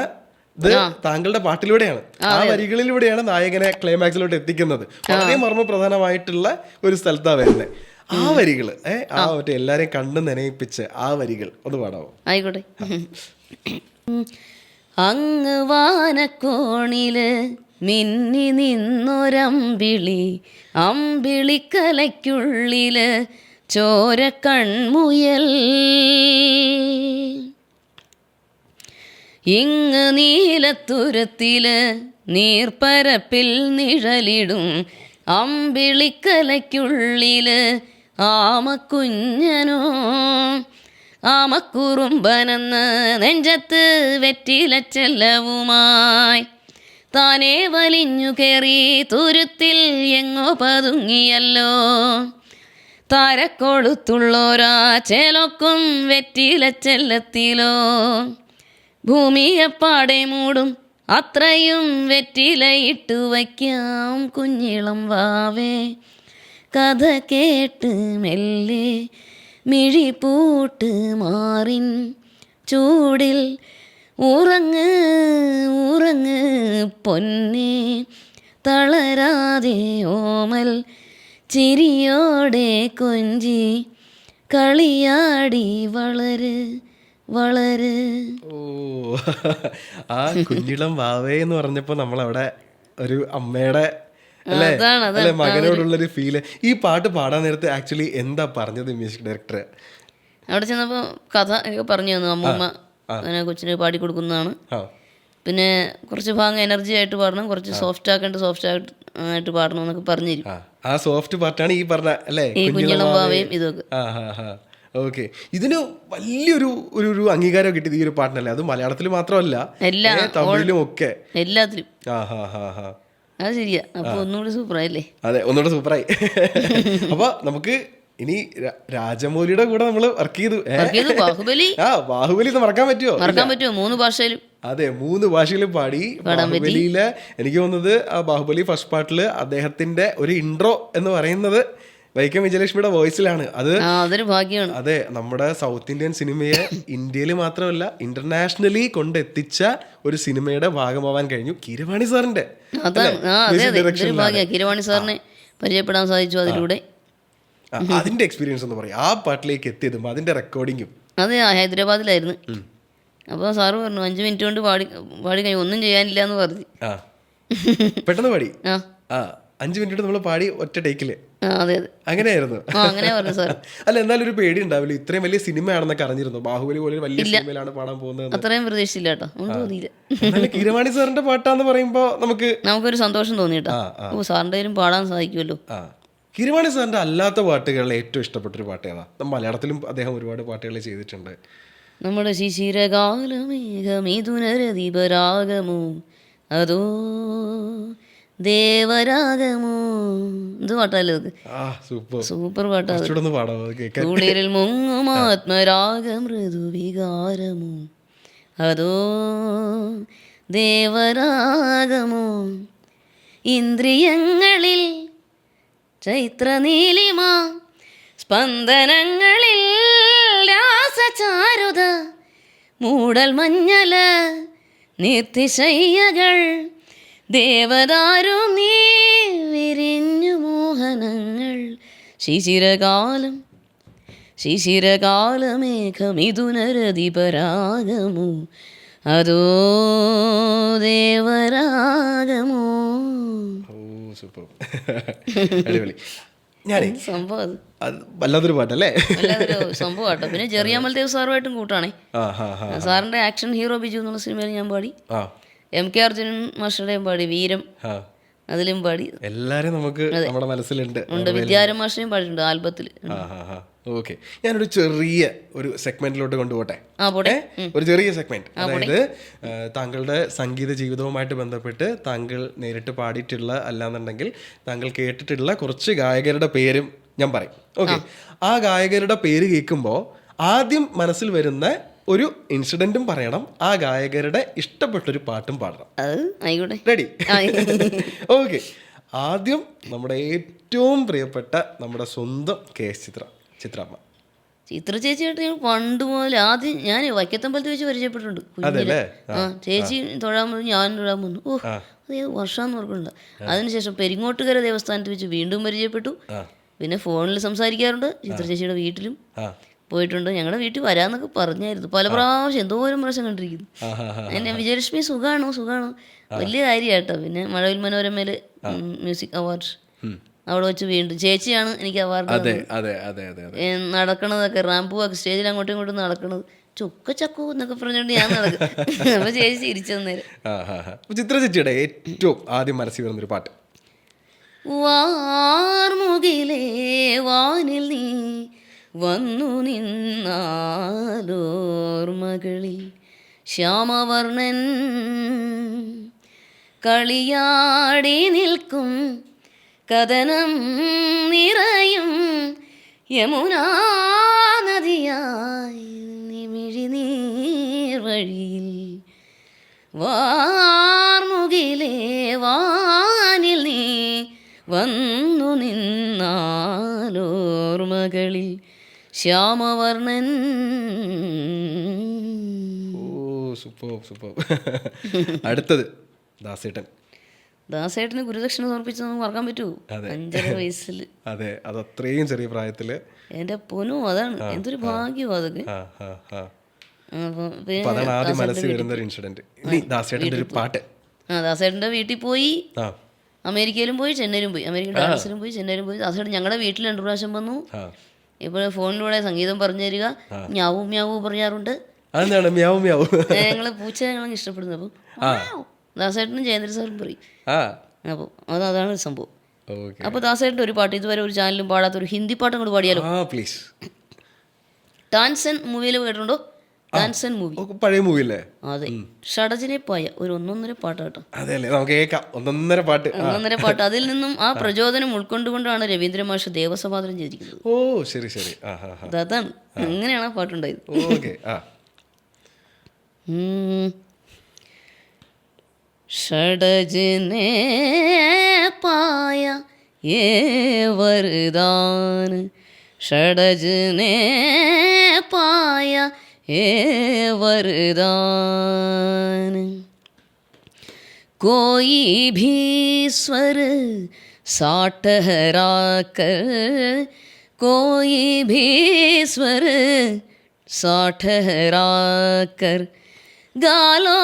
ഇത് താങ്കളുടെ പാട്ടിലൂടെയാണ്, ആ വരികളിലൂടെയാണ് നായകനെ ക്ലൈമാക്സിലോട്ട് എത്തിക്കുന്നത്. വളരെ മർമ്മപ്രധാനമായിട്ടുള്ള ഒരു സ്ഥലത്താണ് വരുന്നത് ആ വരികള്. ആ മറ്റേ എല്ലാരെയും കണ്ടു നനയിപ്പിച്ച് ആ വരികൾ ഒന്ന് പാടാവോ? ആയിക്കോട്ടെ. അങ്ങ് വാനക്കോണില് മിന്നി നിന്നൊരമ്പിളി, അമ്പിളിക്കലയ്ക്കുള്ളില് ചോര കൺമുയൽ, ഇങ്ങ് നീലത്തുരത്തില് നീർപ്പരപ്പിൽ നിഴലിടും, അമ്പിളിക്കലയ്ക്കുള്ളില് ആമക്കുഞ്ഞനോ, ആമക്കുറുമ്പനെന്ന് നെഞ്ചത്ത് വെറ്റിലച്ചെല്ലവുമായി താനേ വലിഞ്ഞു കയറി തുരുത്തിൽ എങ്ങോ പതുങ്ങിയല്ലോ, താരക്കൊളുത്തുള്ളോരാ ചേലൊക്കും വെറ്റിലച്ചെല്ലത്തിലോ, ഭൂമിയെപ്പാടെ മൂടും അത്രയും വെറ്റിലയിട്ടു വയ്ക്കാം കുഞ്ഞിളം വാവേ, കഥ കേട്ട് മെല്ലെ മിഴിപൂട്ട് മാറിൻ ചൂടിൽ ഉറങ്ങ് ഉറങ്ങ് പൊന്നേ, തളരാതെ ഓമൽ ചിരിയോടെ കൊഞ്ചി കളിയാടി വളര് വളര്. ഓ, ആ കുഞ്ഞിളം വാവേ എന്ന് പറഞ്ഞപ്പോ നമ്മളവിടെ ഒരു അമ്മയുടെ അല്ലേ മകനോടുള്ളൊരു ഫീല്. ഈ പാട്ട് പാടാൻ നേരത്തെ ആക്ച്വലി എന്താ പറഞ്ഞത് മ്യൂസിക് ഡയറക്ടർ? അവിടെ ചെന്നപ്പോ കഥ ഒക്കെ പറഞ്ഞു തന്നു. അമ്മൂമ്മ അങ്ങനെ കൊച്ചിന് പാടി കൊടുക്കുന്നതാണ്. പിന്നെ കുറച്ച് ഭാഗം എനർജി ആയിട്ട് പാടണം, കുറച്ച് സോഫ്റ്റ് ആയിട്ട് പാടണം എന്നൊക്കെ പറഞ്ഞു തരും. ആ സോഫ്റ്റ് പാർട്ടാണ് ഈ പറഞ്ഞ അല്ലേ, ഈ കുഞ്ഞിളം വാവയും ഇതൊക്കെ. ഓക്കെ, ഇതിന് വലിയൊരു ഒരു അംഗീകാരം കിട്ടിയത് ഈ ഒരു പാട്ടിനല്ലേ? അത് മലയാളത്തിൽ മാത്രമല്ല, തമിഴിലും ഒക്കെ എല്ലാത്തിലും. അത് ശരിയാ. അപ്പൊ ഒന്നുകൂടി സൂപ്പറായില്ലേ? അതെ, ഒന്നുകൂടെ സൂപ്പറായി. അപ്പൊ നമുക്ക് ഇനി രാജമൗലിയുടെ കൂടെ നമ്മൾ വർക്ക് ചെയ്തു. ബാഹുബലി മറക്കാൻ പറ്റുമോ? 3 ഭാഷയിലും. അതെ, 3 ഭാഷയിലും പാടി. ബാഹുബലിയില് എനിക്ക് തോന്നുന്നത് ആ ബാഹുബലി ഫസ്റ്റ് പാർട്ടില് അദ്ദേഹത്തിന്റെ ഒരു ഇൻട്രോ എന്ന് പറയുന്നത് വൈക്കം വിജയലക്ഷ്മിയുടെ വോയിസിലാണ്. അതൊരു ഭാഗ്യമാണ്. അതെ, നമ്മുടെ സൗത്ത് ഇന്ത്യൻ സിനിമയെ ഇന്ത്യയിൽ മാത്രമല്ല ഇന്റർനാഷണലി കൊണ്ടെത്തിച്ച ഒരു സിനിമയുടെ ഭാഗമാവാൻ കഴിഞ്ഞു കീരവാണി സാറിന്റെ. കീരവാണി സാറിനെ പരിചയപ്പെടാൻ സാധിച്ചു അതിലൂടെ. അതിന്റെ എക്സ്പീരിയൻസ് എന്ന് പറയാം, ആ പാട്ടിലേക്ക് എത്തിയതും അതിന്റെ റെക്കോർഡിങ്ങും. അത് ഹൈദരാബാദിലായിരുന്നു. അപ്പോൾ സാറ് പറഞ്ഞു 5 മിനിറ്റ് കൊണ്ട് പാടി കഴിഞ്ഞു, ഒന്നും ചെയ്യാനില്ല എന്ന് പറഞ്ഞു. പെട്ടെന്ന് പാടി. 5 മിനിറ്റ് നമ്മൾ പാടി ഒറ്റ ടേക്കില്. അതെ അതെ, അങ്ങനെയായിരുന്നു. അങ്ങനെ പറഞ്ഞു സാർ. അല്ല, എന്നാലും ഒരു പേടി ഉണ്ടാവില്ല, ഇത്രയും വലിയ സിനിമയാണെന്നൊക്കെ അറിഞ്ഞിരുന്നു? ബാഹുബലി പോലെ വലിയ സിനിമയിലാണ് പാടാൻ പോകുന്നത്. അത്രയും പ്രതീക്ഷിച്ചില്ല കേട്ടോ, ഒന്നും തോന്നിയില്ല. കീരവാണി സാറിന്റെ പാട്ടാന്ന് പറയുമ്പോ നമുക്കൊരു സന്തോഷം തോന്നി കേട്ടോ. സാറിന്റെ പാടാൻ സാധിക്കുമല്ലോ. കീരവാണി സാറിന്റെ അല്ലാത്ത പാട്ടുകളിൽ ഏറ്റവും ഇഷ്ടപ്പെട്ടൊരു പാട്ട് ഏതാ? മലയാളത്തിലും അദ്ദേഹം ഒരുപാട് പാട്ടുകൾ ചെയ്തിട്ടുണ്ട്. നമ്മുടെ ശിശിരകാലമേഘമിഥുനരദീപരാഗമോ അതോ ദേവരാഗമോ, എന്ത് പാട്ടല്ലേ അത്? സൂപ്പർ പാട്ടാണ്. കുളിരിൽ മുങ്ങും ആത്മരാഗ മൃദുവികാരമോ അതോ ദേവരാഗമോ, ഇന്ദ്രിയങ്ങളിൽ ചൈത്രനീലിമ, സ്പന്ദനങ്ങളിൽ രാസചാരുത, മൂടൽ മഞ്ഞല നിർത്തിശയ്യകൾ, ദേവദാരു നീ വിരിഞ്ഞു മോഹനങ്ങൾ, ശിശിരകാലമേഘമിഥുനരദീപരാഗമോ അതോ ദേവരാഗമോ. അടിപൊളി. ഞാനേ സംഭവം വല്ലാത്തൊരു പാട്ടല്ലേ, സംഭവം കേട്ടോ. പിന്നെ ജെറിയാമൽ ദേവ് സാറുമായിട്ടും കൂട്ടാണേ. സാറിന്റെ ആക്ഷൻ ഹീറോ ബിജു എന്നുള്ള സിനിമയിൽ ഞാൻ പാടി. MK അർജുനൻ മാസ്റ്ററുടെയും പാടി വീരം. അതിലും പാടി എല്ലാരും നമുക്ക് നമ്മുടെ മനസ്സിലുണ്ട്. ഉണ്ട്. വിദ്യാരംഭ മാഷയും പാടിയിട്ടുണ്ട് ആൽബത്തിൽ. ഓക്കെ, ഞാനൊരു ചെറിയ ഒരു സെഗ്മെന്റിലോട്ട് കൊണ്ടുപോട്ടെ. ഒരു ചെറിയ സെഗ്മെന്റ്, അതായത് താങ്കളുടെ സംഗീത ജീവിതവുമായിട്ട് ബന്ധപ്പെട്ട് താങ്കൾ നേരിട്ട് പാടിയിട്ടുള്ള അല്ലാന്നുണ്ടെങ്കിൽ താങ്കൾ കേട്ടിട്ടുള്ള കുറച്ച് ഗായകരുടെ പേരും ഞാൻ പറയും. ഓക്കെ, ആ ഗായകരുടെ പേര് കേൾക്കുമ്പോൾ ആദ്യം മനസ്സിൽ വരുന്ന ഒരു ഇൻസിഡന്റും പറയണം, ആ ഗായകരുടെ ഇഷ്ടപ്പെട്ടൊരു പാട്ടും പാടണം. റെഡി? ഓക്കെ, ആദ്യം നമ്മുടെ ഏറ്റവും പ്രിയപ്പെട്ട നമ്മുടെ സ്വന്തം KS ചിത്രമ്മ. ചിത്ര ചേച്ചിയായിട്ട് ഞാൻ പണ്ട് മുതൽ ആദ്യം ഞാൻ വൈക്കത്തമ്പലത്ത് വെച്ച് പരിചയപ്പെട്ടിട്ടുണ്ട്. ചേച്ചി തൊഴാൻ വന്നു, ഞാൻ തൊഴാൻ വന്നു. അത് വർഷമെന്ന് ഓർക്കുന്നുണ്ട്. അതിനുശേഷം പെരിങ്ങോട്ടുകര ദേവസ്ഥാനത്ത് വെച്ച് വീണ്ടും പരിചയപ്പെട്ടു. പിന്നെ ഫോണിൽ സംസാരിക്കാറുണ്ട്. ചിത്ര ചേച്ചിയുടെ വീട്ടിലും പോയിട്ടുണ്ട്. ഞങ്ങളുടെ വീട്ടിൽ വരാമെന്നൊക്കെ പറഞ്ഞായിരുന്നു പല പ്രാവശ്യം, എന്തോരം പ്രാവശ്യം കണ്ടിരിക്കുന്നു. എന്നെ വിജയലക്ഷ്മി സുഖാണോ വലിയ കാര്യമായിട്ടോ. പിന്നെ മഴവിൽ മനോരമയിൽ മ്യൂസിക് അവാർഡ് അവിടെ വെച്ച് വീണ്ടും ചേച്ചിയാണ് എനിക്ക് അവാർഡ് നടക്കണതൊക്കെ, റാമ്പ് വാക്ക് സ്റ്റേജിൽ അങ്ങോട്ടും ഇങ്ങോട്ടും നടക്കണത് ചക്കു എന്നൊക്കെ പറഞ്ഞോണ്ട് ഞാൻ നടക്കും. അപ്പൊ ചേച്ചി ചിരിച്ചു തന്നേരം. ചിത്ര ചേച്ചിയുടെ ഏറ്റവും ആദ്യം മനസ്സിൽ വരുന്നൊരു പാട്ട്? വാർമുകിലേ വാനിൽ നീ വന്നു നിന്നാലോർമകളിൽ ശ്യാമവർണ്ണൻ കളിയാടി നിൽക്കും കഥനം നിറയും യമുനാ നദിയായി നിമിഴിനീർ വഴിയിൽ വാർമുകിലേ വാനിൽ നീ വന്നു നിന്നാലോർമകളിൽ ശ്യാമവർണ്ണൻ. അടുത്തത് ദാസേട്ടന് ഗുരുദക്ഷിണ സമർപ്പിച്ചതൊന്നും മറക്കാൻ പറ്റുമോ? 5.5 വയസ്സിൽ. അതെ, അത് അത്രയും ചെറിയ പ്രായത്തില്. എന്റെ പൊന്നു, അതാണ് എന്തൊരു ഭാഗ്യം അതൊക്കെ. ദാസേട്ടന്റെ വീട്ടിൽ പോയി, അമേരിക്കയിലും പോയി, ചെന്നൈയിലും പോയി. അമേരിക്കൻ ഡാൻസിലും പോയി, ചെന്നൈയിലും പോയി. ദാസേട്ടൻ ഞങ്ങളുടെ വീട്ടിൽ 2 പ്രാവശ്യം വന്നു. ഇപ്പോൾ ഫോണിലൂടെ സംഗീതം പറഞ്ഞു തരിക, ഞാവും മ്യാവും പറയാറുണ്ട്. ഞങ്ങള് പൂച്ച ഞങ്ങൾക്ക് ഇഷ്ടപ്പെടുന്നു. അപ്പം ദാസേട്ടനും ജയേന്ദ്ര സാറും പറയും. അപ്പോൾ അതാണ് ഒരു സംഭവം. അപ്പോൾ ദാസേട്ടൻ്റെ ഒരു പാട്ട് ഇതുവരെ ഒരു ചാനലും പാടാത്ത ഒരു ഹിന്ദി പാട്ടും കൂടി പാടിയാലോ? പ്ലീസ്. ടാൻസൻ മൂവിയിൽ കേട്ടിട്ടുണ്ടോ? ടാൻസൻ മൂവി പഴയ മൂവിയല്ലേ? അതെ, ഷഡജിനെ പോയ ഒരു 1.5 പാട്ട് കേട്ടോ. ഒന്നൊന്നര പാട്ട്. അതിൽ നിന്നും ആ പ്രചോദനം ഉൾക്കൊണ്ടുകൊണ്ടാണ് രവീന്ദ്ര മാഷ് ദേവസമാധാനം ചെയ്തിരിക്കുന്നത്. ഓ ശരി ശരി. അതാണ്, അങ്ങനെയാണ് ആ പാട്ടുണ്ടായത്. ഷഡജിനെ പായ ഏ വരദാൻ, ഷഡജിനെ പായ ഏ वरदान, कोई भी स्वर सा ठहरा कर, कोई भी स्वर सा ठहरा कर, गालो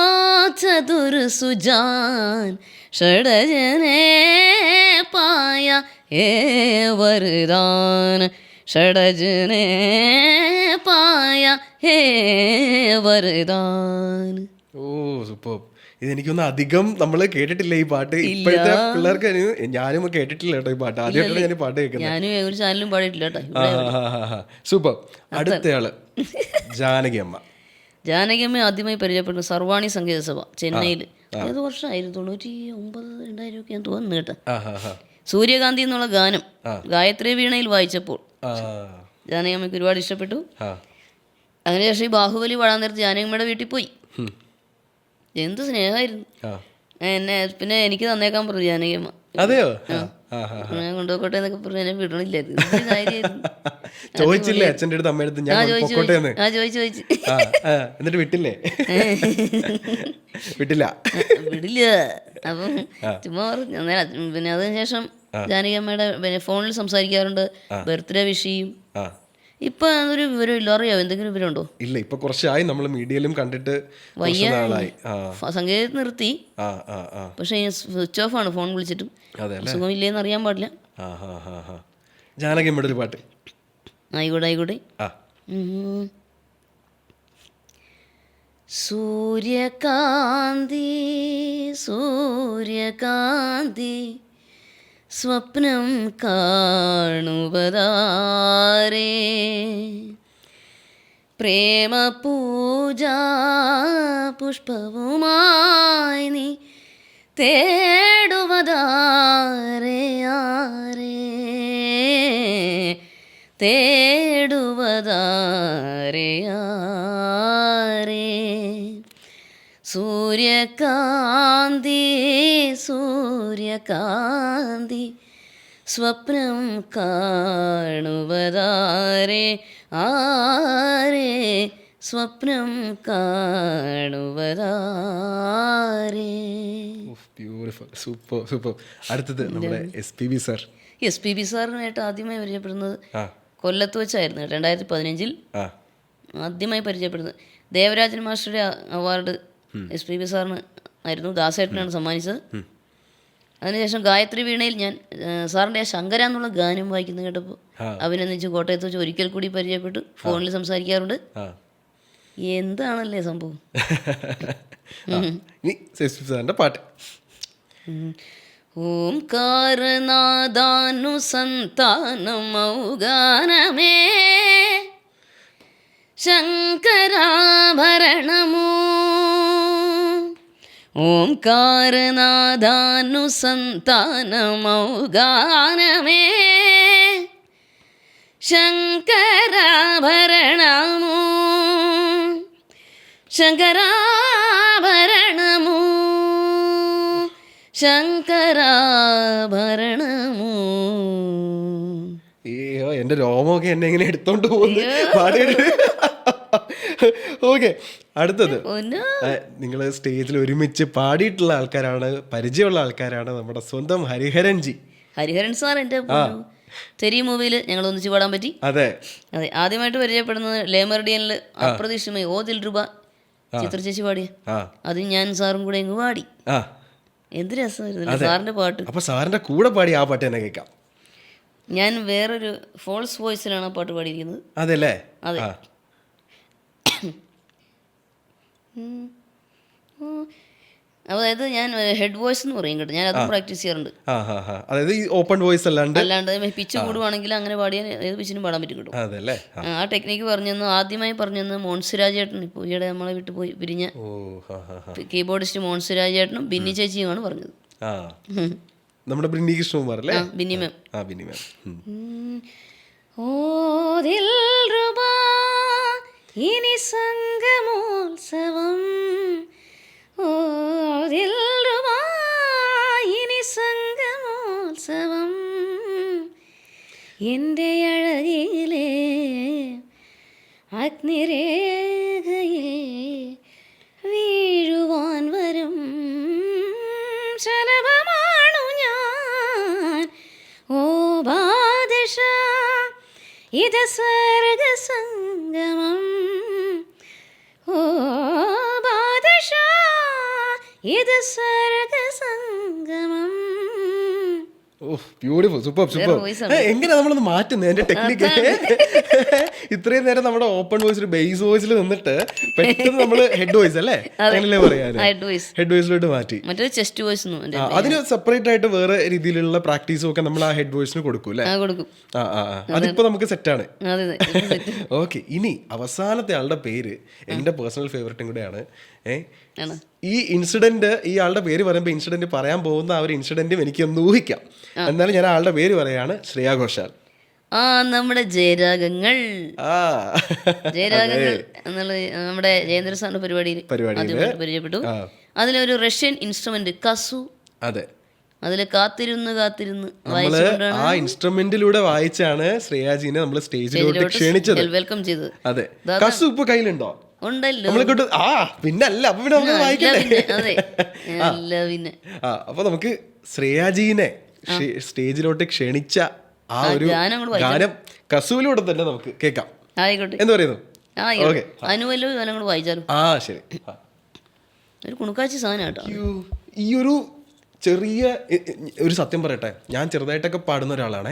चतुर सुजान, षडजने पाया ए वरदान, ഷഡജനെ പായ ഹേ വരദാൻ. ഓ സൂപ്പർ. ഇതെനിക്കൊന്നും അധികം നമ്മൾ കേട്ടിട്ടില്ല ഈ പാട്ട്. ഇപ്പോഴത്തെ പിള്ളേർക്ക് ഞാനും കേട്ടിട്ടില്ല കേട്ടോ ഈ പാട്ട്. ആദ്യമായിട്ടാണ് ഞാൻ പാട്ട് കേൾക്കുന്നത്. ഞാനും ഒരു ചാനലും പാടിയിട്ടില്ല കേട്ടോ. സൂപ്പർ. അടുത്തയാള് ജാനകി അമ്മ. ജാനകി അമ്മ ആദ്യമായി പരിചയപ്പെട്ടു സർവാണി സംഗീത സഭ ചെന്നൈയിൽ. ഏത് വർഷമായിരുന്നു? 99-2000 ഒക്കെ ഞാൻ തോന്നുന്നു കേട്ടോ. സൂര്യകാന്തി എന്നുള്ള ഗാനം ഗായത്രി വീണയിൽ വായിച്ചപ്പോൾ ജാനകിയമ്മയ്ക്ക് ഒരുപാട് ഇഷ്ടപ്പെട്ടു. അതിനുശേഷം ഈ ബാഹുബലി പാടാൻ നേരത്ത് ജാനകിയമ്മയുടെ വീട്ടിൽ പോയി. എന്ത് സ്നേഹമായിരുന്നു എന്നെ. പിന്നെ എനിക്ക് തന്നേക്കാൻ പറഞ്ഞു ജാനകിയമ്മ. അതെയോ? ഞാൻ കൊണ്ടുപോക്കോട്ടെ എന്നൊക്കെ പറഞ്ഞു. എന്നെ വിടണില്ലായിരുന്നു. ചോദിച്ചില്ലേ അച്ഛൻ്റെ അടുത്ത് അമ്മയുടെ അടുത്ത്? ചോദിച്ചു. എന്നിട്ട് വിട്ടില്ലേ? വിട്ടില്ല. അപ്പം ചുമ്മാ പറഞ്ഞു. പിന്നെ അതിനുശേഷം ജാനകിയമ്മയുടെ ഫോണിൽ സംസാരിക്കാറുണ്ട്, ബർത്ത്ഡേ വിഷ് ചെയ്യും. ഇപ്പൊ അതൊരു വിവരം ഇല്ല. അറിയാവോ എന്തെങ്കിലും വിവരം ഉണ്ടോ? ഇല്ല, ഇപ്പൊ കുറച്ചായി നമ്മൾ മീഡിയയിലും കണ്ടിട്ട്. സംഗീതം നിർത്തി, പക്ഷെ സ്വിച്ച് ഓഫ് ആണ് ഫോൺ വിളിച്ചിട്ടും. സുഖമില്ലേന്ന് അറിയാൻ പാടില്ല. ജാനകിയമ്മയുടെ ഒരു പാട്ട് ആയിക്കോട്ടെ. സൂര്യകാന്തി സൂര്യകാന്തി സ്വപ്നം കാണുവതാരേ പ്രേമപൂജാ പുഷ്പവുമായി നീ തേടുവതാരേ ആരേ തേടുവതാരേ ആരേ സൂര്യകാന്തി സൂര്യകാന്തി സ്വപ്നം കാണുവതാരേ ആരേ സ്വപ്നം കാണുവതാരേ. Beautiful, super super. അടുത്തത് നമ്മുടെ SPB സാർ. SPB സാറിനായിട്ട് ആദ്യമായി പരിചയപ്പെടുന്നത് കൊല്ലത്ത് വെച്ചായിരുന്നു 2015 ആദ്യമായി പരിചയപ്പെടുന്നത്. ദേവരാജൻ മാസ്റ്ററുടെ അവാർഡ് SPB സാറിന് ആയിരുന്നു, ദാസേട്ടനാണ് സമ്മാനിച്ചത്. അതിനുശേഷം ഗായത്രി വീണയിൽ ഞാൻ സാറിൻ്റെ ആ ശങ്കര എന്നുള്ള ഗാനം വായിക്കുന്നത് കേട്ടപ്പോൾ അഭിനന്ദിച്ച് കോട്ടയത്ത് വെച്ച് ഒരിക്കൽ കൂടി പരിചയപ്പെട്ടു. ഫോണിൽ സംസാരിക്കാറുണ്ട്. എന്താണല്ലേ സംഭവം. പാട്ട് ഓംകാരനാദാനുസന്താനമൗഗാനമേ ശങ്കരാഭരണമോ ഓംകാരനാദാനുസന്താനമൗഗാനമേ ശങ്കരാഭരണമോ ശങ്കരാഭരണമോ ശങ്കരാഭരണമോ. അയ്യോ, എൻ്റെ രോമമൊക്കെ എന്നെ ഇങ്ങനെ എടുത്തോണ്ട് പോകുന്നു പാടിയിട്ട്. ഓക്കെ, അടുത്തത് നിങ്ങൾ സ്റ്റേജിൽ ഒരുമിച്ച് പാടിയിട്ടുള്ള ആൾക്കാരാണ്, പരിചയമുള്ള ആൾക്കാരാണ്, നമ്മുടെ സ്വന്തം ഹരിഹരൻജി. ഹരിഹരൻ സാർ എൻ്റെ തെരി മൂവിയിൽ ഞങ്ങൾ ഒന്നിച്ച് പാടാൻ പറ്റി. അതെ അതെ, ആദ്യമായിട്ട് പരിചയപ്പെടുന്നത് ലേമർഡിയനിൽ അപ്രതീക്ഷിതമായി ഓ ദിൽ രൂപ ചിത്ര ചേച്ചി പാടിയ അത് ഞാൻ സാറും കൂടെ അങ്ങ് പാടി. എന്ത് രസമായിരുന്നു സാറിന്റെ പാട്ട്. അപ്പൊ സാറിന്റെ കൂടെ പാടി ആ പാട്ട് തന്നെ കേൾക്കാം. ഞാൻ വേറൊരു ഫോൾസ് വോയിസിലാണ് ആ പാട്ട് പാടിയിരിക്കുന്നത്. അതെല്ലേ? അതെ. അതായത് ഞാൻ ഹെഡ് വോയിസ് എന്ന് പറയും കേട്ടോ, ഞാൻ അതും പ്രാക്ടീസ് ചെയ്യാറുണ്ട്. അതായത് ഓപ്പൺ വോയിസ് അല്ലാണ്ട് പിച്ച് കൂടുവാണെങ്കിൽ അങ്ങനെ പാടിയാൽ ഏത് പിച്ചിനും പാടാൻ പറ്റും കേട്ടോ. ആ ടെക്നിക്ക് ആദ്യമായി പറഞ്ഞു മോൺസുരാജേട്ടൻ, ഇപ്പോൾ ഈയിടെ നമ്മളെ വിട്ടു പോയി പിരിഞ്ഞ കീബോർഡിസ്റ്റ് മോൺസുരാജേട്ടനും ബിന്നി ചേച്ചിയുമാണ് പറഞ്ഞത്. നമ്മുടെ ബിന്നി കൃഷ്ണകുമാർ അല്ലേ? ബിന്നി മാം. ഓ ദിൽ രൂപാ ഇനി സംഗമോത്സവം, ഓ ദിൽ രൂപാ ഇനി സംഗമോത്സവം, എൻ്റെ അഴകിലെ അഗ്നിരേഖയിൽ വീഴുവാൻ വരും ശലഭമാണു ഞാൻ. ഓ ബാദശാ ഇത് സർഗസംഗമം, ഓ ബാദശാ ഇത് സർഗസംഗമം. Beautiful, super super. എങ്ങനെ നമ്മളൊന്ന് മാറ്റുന്നത് എന്റെ ടെക്നിക്ക്? ഇത്രയും നേരം നമ്മുടെ ഓപ്പൺ വോയിസിൽ ബേസ് വോയിസിൽ നിന്നിട്ട് പെട്ടെന്ന് നമ്മള് ഹെഡ് വോയിസ് അല്ലേ അങ്ങനല്ലേ പറയാൻ, ഹെഡ് വോയിസിലോട്ട് മാറ്റി. ചെസ്റ്റ് വോയിസ് അതിന് സെപ്പറേറ്റ് ആയിട്ട് വേറെ രീതിയിലുള്ള പ്രാക്ടീസും ഒക്കെ നമ്മൾ ആ ഹെഡ് വോയിസിന് കൊടുക്കും അല്ലേ? അതിപ്പോ നമുക്ക് സെറ്റാണ്. ഓക്കെ, ഇനി അവസാനത്തെ ആളുടെ പേര് എന്റെ പേഴ്സണൽ ഫേവറേറ്റും കൂടെയാണ്. ഈ ഇൻസിഡന്റ്, ഈ ആളുടെ പേര് പറയുമ്പോൾ ഇൻസിഡന്റ് പറയാൻ പോകുന്ന ആ ഒരു ഇൻസിഡന്റും എനിക്കൊന്ന് ഊഹിക്കാം. എന്നാലും ഞാൻ ആളുടെ പേര് പറയാണ് ശ്രേയ ഘോഷാൽ. നമ്മുടെ ജയരാഗങ്ങൾ എന്നുള്ള നമ്മുടെ ജയേന്ദ്ര സാറിന്റെ പരിപാടിയിൽ പരിചയപ്പെട്ടു. അതിലൊരു റഷ്യൻ ഇൻസ്ട്രുമെന്റ് കസു. അതെ, അതില് കാത്തിരുന്ന് ആ ഇൻസ്ട്രുമെന്റിലൂടെ വായിച്ചാണ് ശ്രേയാജീനെ നമ്മൾ സ്റ്റേജിലോട്ട് ക്ഷണിച്ചത്, വെൽക്കം ചെയ്തത്. അതെ, കസു ഇപ്പൊ കയ്യിലുണ്ടോ? ഉണ്ടല്ലോ. പിന്നല്ല, അപ്പൊ പിന്നെ നമുക്ക് വായിക്കണ്ടേ? അപ്പൊ നമുക്ക് ശ്രേയാജീനെ സ്റ്റേജിലോട്ട് ക്ഷണിച്ച ആ ഒരു ഗാനം കസുവിലൂടെ തന്നെ നമുക്ക് കേൾക്കാം. എന്ന് പറയുന്നു. ശരി. ഒരു കുണുക്കാച്ചി സാധനം കേട്ടോ. ഈ ഒരു ചെറിയ ഒരു സത്യം പറയട്ടെ, ഞാൻ ചെറുതായിട്ടൊക്കെ പാടുന്ന ഒരാളാണ്.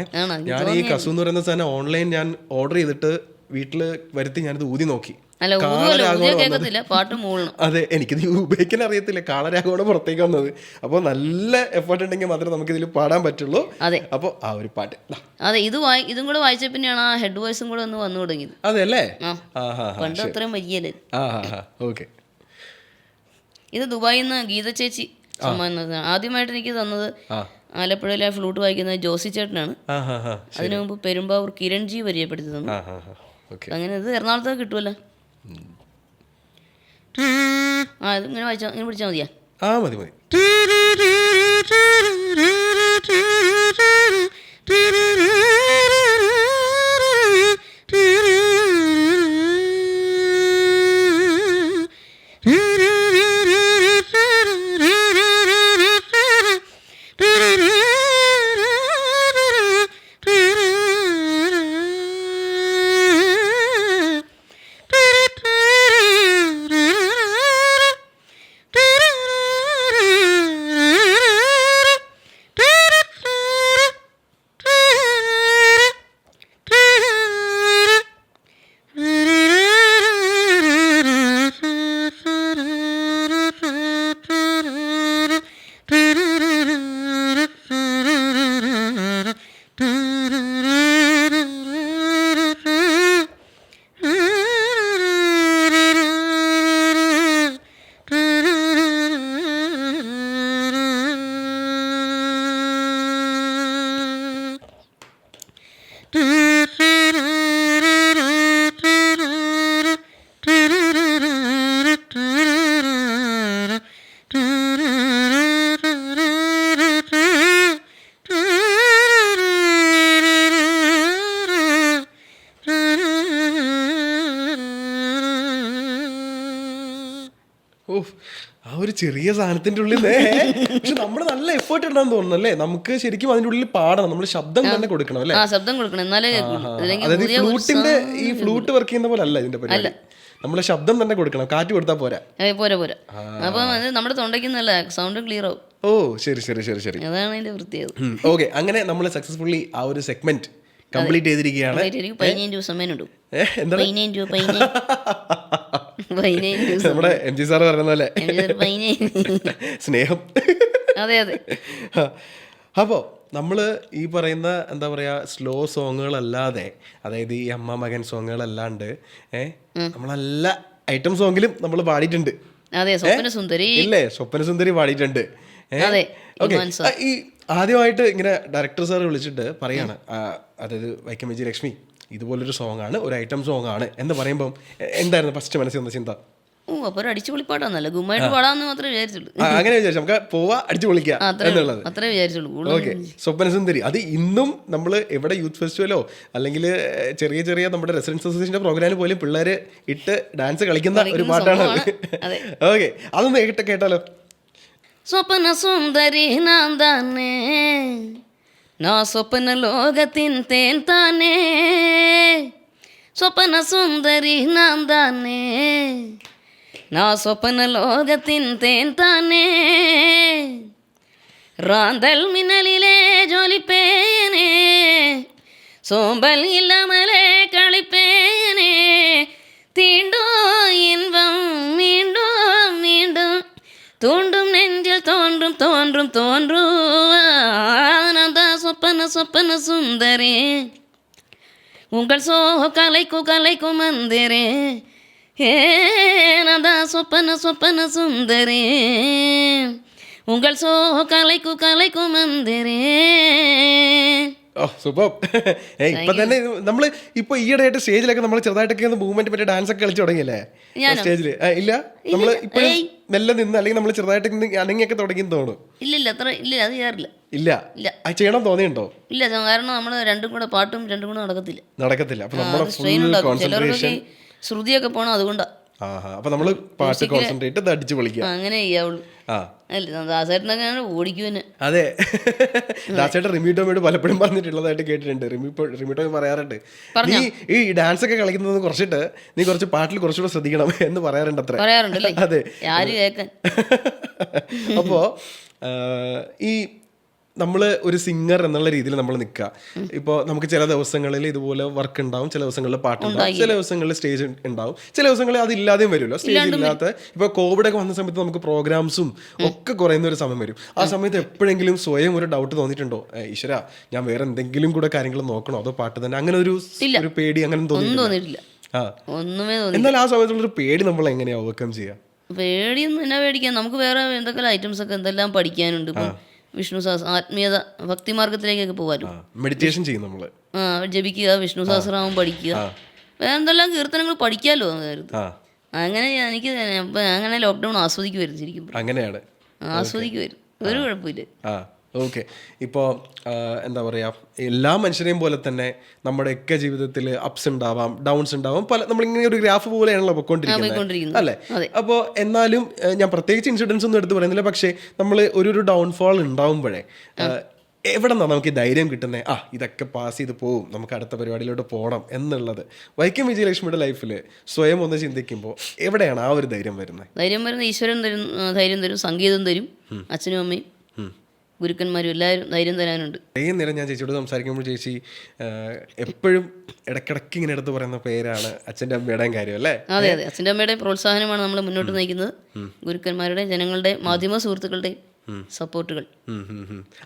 ഞാൻ ഈ കസു എന്ന് പറയുന്ന സാധനം ഓൺലൈൻ ഞാൻ ഓർഡർ ചെയ്തിട്ട് വീട്ടിൽ വരുത്തി ഞാനിത് ഊതി നോക്കി. അല്ല ഊതുവല്ല കേൾക്കത്തില്ല, പാട്ട് മൂളണം. അതെ, എനിക്കിത് ഉപയോഗിക്കാൻ അറിയത്തില്ല. കാളരാഗമാണ് പുറത്തേക്ക് വന്നത്. അപ്പോൾ നല്ല എഫേർട്ട് ഉണ്ടെങ്കിൽ മാത്രമേ നമുക്ക് ഇതിൽ പാടാൻ പറ്റുള്ളൂ. അതെ, അപ്പോൾ ആ ഒരു പാട്ട്. അതെ, ഇതും കൂടെ വായിച്ച പിന്നെയാണ് ആ ഹെഡ് വോയിസും കൂടെ ഒന്ന് വന്നു തുടങ്ങിയത്. അതെ അല്ലേ? പണ്ട് അത്രയും വരികയല്ലേ. ഓക്കെ. ഇത് ദുബായിൽ നിന്ന് ഗീത ചേച്ചി സമ്മാനം. ആദ്യമായിട്ട് എനിക്ക് തന്നത് ആലപ്പുഴയിലെ ഫ്ലൂട്ട് വായിക്കുന്നത് ജോസി ചേട്ടനാണ്. അതിനു മുമ്പ് പെരുമ്പാവൂർ കിരൺജി പരിചയപ്പെടുത്തി തന്നു. അങ്ങനെ ഇത് എറണാകുളത്ത് കിട്ടുമല്ലോ. ഇത് ഇങ്ങനെ വായിച്ചാൽ ഇങ്ങനെ പിടിച്ചാൽ മതിയാ? മതി. ആ ഒരു ചെറിയ സാധനത്തിന്റെ ഉള്ളിൽ പക്ഷെ നമ്മൾ നല്ല എഫേർട്ട് ഇടാൻ തോന്നുന്നു അല്ലേ? നമുക്ക് ശരിക്കും അതിന്റെ ഉള്ളിൽ പാടണം, നമ്മൾ ശബ്ദം തന്നെ കൊടുക്കണം അല്ലേ? ശബ്ദം കൊടുക്കണം, എന്നാലേ. അതായത് ഫ്ലൂട്ടിന്റെ ഈ ഫ്ലൂട്ട് വർക്ക് ചെയ്യുന്ന പോലെ അല്ല ഇതിന്റെ പരിപാടി. നമ്മളെ ശബ്ദം തന്നെ കൊടുക്കണം, കാറ്റ് കൊടുത്താൽ പോരാ. പോരാ. അപ്പൊ നമ്മുടെ തൊണ്ടയ്ക്കുന്നല്ല, സൗണ്ട് ക്ലിയർ ആവും. ഓ ശരി. അതാണ് അതിന്റെ പ്രത്യേകത. ഓക്കെ, അങ്ങനെ നമ്മൾ സക്സസ്ഫുള്ളി ആ ഒരു സെഗ്മെന്റ് കംപ്ലീറ്റ് ചെയ്തിരിക്കുകയാണ്. 15 രൂപ സമയം എന്താ 15 രൂപ നമ്മുടെ MG സാറ് പറയുന്ന പോലെ സ്നേഹം. അതെ. അപ്പോൾ നമ്മൾ ഈ പറയുന്ന എന്താ പറയുക സ്ലോ സോങ്ങുകളല്ലാതെ, അതായത് ഈ അമ്മ മകൻ സോങ്ങുകളല്ലാണ്ട് നമ്മളെല്ലാ ഐറ്റം സോങ്ങിലും നമ്മൾ പാടിയിട്ടുണ്ട്. അതെ, സ്വപ്നസുന്ദരി ഇല്ലേ? സ്വപ്നസുന്ദരി പാടിയിട്ടുണ്ട്. ഈ ആദ്യമായിട്ട് ഇങ്ങനെ ഡയറക്ടർ സാർ വിളിച്ചിട്ട് പറയാണ്, അതായത് വൈക്കം വിജയലക്ഷ്മി ഇതുപോലൊരു സോങ് ആണ്, ഒരു ഐറ്റം സോങ് ആണ് എന്ന് പറയുമ്പോൾ എന്തായിരുന്നു ഫസ്റ്റ് മനസ്സിൽ വന്ന ചിന്ത? അപ്പൊ ഒരു അടിച്ചു പൊളിപ്പാട്ടാന്നല്ല, ഗുമ്മായിട്ട് പാടാന്ന് മാത്രമേ വിചാരിച്ചുള്ളൂ. അങ്ങനെ വിചാരിച്ചു, നമുക്ക് പോവാ അടിച്ചു പൊളിക്കാം എന്നുള്ളത്. അത്രേ വിചാരിച്ചുള്ളൂ. ഓക്കെ, സ്വപ്നസുന്ദരി അത് ഇന്നും നമ്മൾ എവിടെ യൂത്ത് ഫെസ്റ്റിവലോ അല്ലെങ്കിൽ ചെറിയ ചെറിയ നമ്മുടെ റെസിഡൻസ് അസോസിയേഷന്റെ പ്രോഗ്രാമിൽ പോലും പിള്ളേർ ഇട്ട് ഡാൻസ് കളിക്കുന്ന ഒരു പാട്ടാണ്. ഓക്കെ, അതൊന്ന് കേട്ടാലോ. സ്വപ്ന സുന്ദരി നാം തന്നെ, നാ സ്വപ്ന ലോകത്തിൻ തേൻ താനേ. സ്വപ്ന സുന്ദരി നാം തന്നെ, നാ സ്വപ്ന ലോകത്തിൻ തേൻ താനേ. റാന്തൽ മിന്നലിലെ ജോലിപ്പേനെ, സോമ്പൽ ഇല്ലാമലെ കളിപ്പേനെ. തീണ്ടോ ഇൻപം വീണ്ടും വീണ്ടും, தூண்டும் நெஞ்சில் தோன்றும் தோன்றும் தோன்றுவானதா சொப்பன சுந்தரே. உங்கள் கலைக்கும் மந்திரே. ஏனதா சொப்பன சுந்தரே. உங்கள் கலைக்கும் மந்திரே. സൂപ്പർ. ഇപ്പൊ തന്നെ നമ്മൾ ഇപ്പൊ ഈയിടെയായിട്ട് സ്റ്റേജിലൊക്കെ നമ്മൾ ചെറുതായിട്ടൊക്കെ മൂവ്മെന്റ് പറ്റിയ ഡാൻസ് ഒക്കെ കളിച്ചു തുടങ്ങിയല്ലേ സ്റ്റേജില്? ഇല്ല, നമ്മൾ ഇപ്പോഴും മെല്ലെ നിന്ന് അല്ലെങ്കിൽ നമ്മൾ ചെറുതായിട്ട് അനങ്ങിയൊക്കെ തുടങ്ങി തോന്നും. ഇല്ല അത് ചെയ്യാറില്ല. ഇല്ല, അത് ചെയ്യണം തോന്നിയുണ്ടോ? ഇല്ല, കാരണം നമ്മൾ രണ്ടും കൂടെ നടക്കത്തില്ല. അപ്പൊ നമ്മുടെ ഫുൾ കോൺസെൻട്രേഷൻ ശ്രുതിയൊക്കെ പോണം, അതുകൊണ്ടാ. അപ്പൊ നമ്മള് പാട്ട് കോൺസെൻട്രേറ്റ് അടിച്ചു പൊളിക്കുക, അങ്ങനെ ചെയ്യാവുള്ളൂ. ദാസേട്ടനൊക്കെ ഓടിക്കുവന്നെ. അതെ, ദാസേട്ടൻ റിമി ടോമിയോട് പലപ്പോഴും പറഞ്ഞിട്ടുള്ളതായിട്ട് കേട്ടിട്ടുണ്ട്. റിമി ടോമി പറയാറുണ്ട്, നീ ഈ ഡാൻസ് ഒക്കെ കളിക്കുന്നത് കുറച്ചിട്ട് നീ കുറച്ച് പാട്ടിൽ കുറച്ചുകൂടെ ശ്രദ്ധിക്കണം എന്ന് പറയാറുണ്ട്. അത്ര അതെ. അപ്പോ ഈ നമ്മൾ ഒരു സിംഗർ എന്നുള്ള രീതിയിൽ നമ്മൾ നിൽക്കുക. ഇപ്പോൾ നമുക്ക് ചില ദിവസങ്ങളിൽ ഇതുപോലെ വർക്ക് ഉണ്ടാവും, ചില ദിവസങ്ങളിൽ പാട്ടുണ്ടാവും, ചില ദിവസങ്ങളിൽ സ്റ്റേജ് ഉണ്ടാവും, ചില ദിവസങ്ങളിൽ അതില്ലാതെയും വരുമല്ലോ. സ്റ്റേജ് ഇല്ലാത്ത ഇപ്പോൾ കോവിഡ് ഒക്കെ വന്ന സമയത്ത് നമുക്ക് പ്രോഗ്രാംസും ഒക്കെ കുറയുന്ന ഒരു സമയം വരും. ആ സമയത്ത് എപ്പോഴെങ്കിലും സ്വയം ഒരു ഡൗട്ട് തോന്നിയിട്ടുണ്ടോ, ഈശ്വര ഞാൻ വേറെ എന്തെങ്കിലും കൂടെ കാര്യങ്ങൾ നോക്കണോ അതോ പാട്ട് തന്നെ, അങ്ങനെ ഒരു പേടി അങ്ങനെ തോന്നിയിട്ടില്ല? എന്നാൽ ആ സമയത്തുള്ളൊരു പേടി നമ്മൾ എങ്ങനെയാ ഓവർകം ചെയ്യാം? പേടിയൊന്നും എന്നാ പേടിക്കാൻ, നമുക്ക് വേറെ എന്തൊക്കെ ഐറ്റംസ് ഒക്കെ എന്തെല്ലാം പഠിക്കാനുണ്ട്. ഇപ്പം വിഷ്ണു സഹസ്രം, ആത്മീയത, ഭക്തിമാർഗത്തിലേക്കൊക്കെ പോകാനും, മെഡിറ്റേഷൻ ചെയ്യും നമ്മള്, ജപിക്കുക, വിഷ്ണു സഹസ്രനാമം പഠിക്കുക, വേറെ എന്തെല്ലാം കീർത്തനങ്ങൾ പഠിക്കാമല്ലോ. അങ്ങനെ എനിക്ക് അങ്ങനെ ലോക്ക്ഡൗൺ ആസ്വദിക്കുമായിരുന്നു ശരിക്കും. അങ്ങനെയാണ്, ആസ്വദിക്കുമായിരുന്നു, ഒരു കുഴപ്പമില്ല. ഓക്കെ. ഇപ്പോൾ എന്താ പറയുക, എല്ലാ മനുഷ്യരെയും പോലെ തന്നെ നമ്മുടെയൊക്കെ ജീവിതത്തിൽ അപ്സ് ഉണ്ടാവാം, ഡൗൺസ് ഉണ്ടാവാം, പല നമ്മളിങ്ങനെ ഒരു ഗ്രാഫ് പോലെയാണല്ലോ പൊയ്ക്കൊണ്ടിരിക്കുന്നത് അല്ലേ? അപ്പോൾ എന്നാലും ഞാൻ പ്രത്യേകിച്ച് ഇൻസിഡൻസ് ഒന്നും എടുത്ത് പറയുന്നില്ല, പക്ഷേ നമ്മൾ ഒരു ഡൗൺഫോൾ ഉണ്ടാവുമ്പോഴേ എവിടെ നിന്നാണ് നമുക്ക് ധൈര്യം കിട്ടുന്നത്, ഇതൊക്കെ പാസ് ചെയ്ത് പോവും, നമുക്ക് അടുത്ത പരിപാടിയിലോട്ട് പോകണം എന്നുള്ളത്? വൈക്കം വിജയലക്ഷ്മിയുടെ ലൈഫിൽ സ്വയം ഒന്ന് ചിന്തിക്കുമ്പോൾ എവിടെയാണ് ആ ഒരു ധൈര്യം വരുന്നത്? ധൈര്യം വരുന്നത് ഈശ്വരൻ തരും, ധൈര്യം തരും, സംഗീതം തരും, അച്ഛനും അമ്മയും ഗുരുക്കന്മാരും എല്ലാവരും ധൈര്യം തരാനുണ്ട്. കുറേ നേരം ഞാൻ ചേച്ചിയോട് സംസാരിക്കുമ്പോൾ ചേച്ചി എപ്പോഴും ഇടയ്ക്കിടയ്ക്ക് ഇങ്ങനെ എടുത്ത് പറയുന്ന പേരാണ് അച്ഛൻ്റെ അമ്മയുടെയും കാര്യം അല്ലേ? അതെ, അച്ഛൻ്റെ അമ്മയുടെയും പ്രോത്സാഹനമാണ് നമ്മളെ മുന്നോട്ട് നയിക്കുന്നത്. ഗുരുക്കന്മാരുടെയും ജനങ്ങളുടെ മാധ്യമ സുഹൃത്തുക്കളുടെയും സപ്പോർട്ടുകൾ.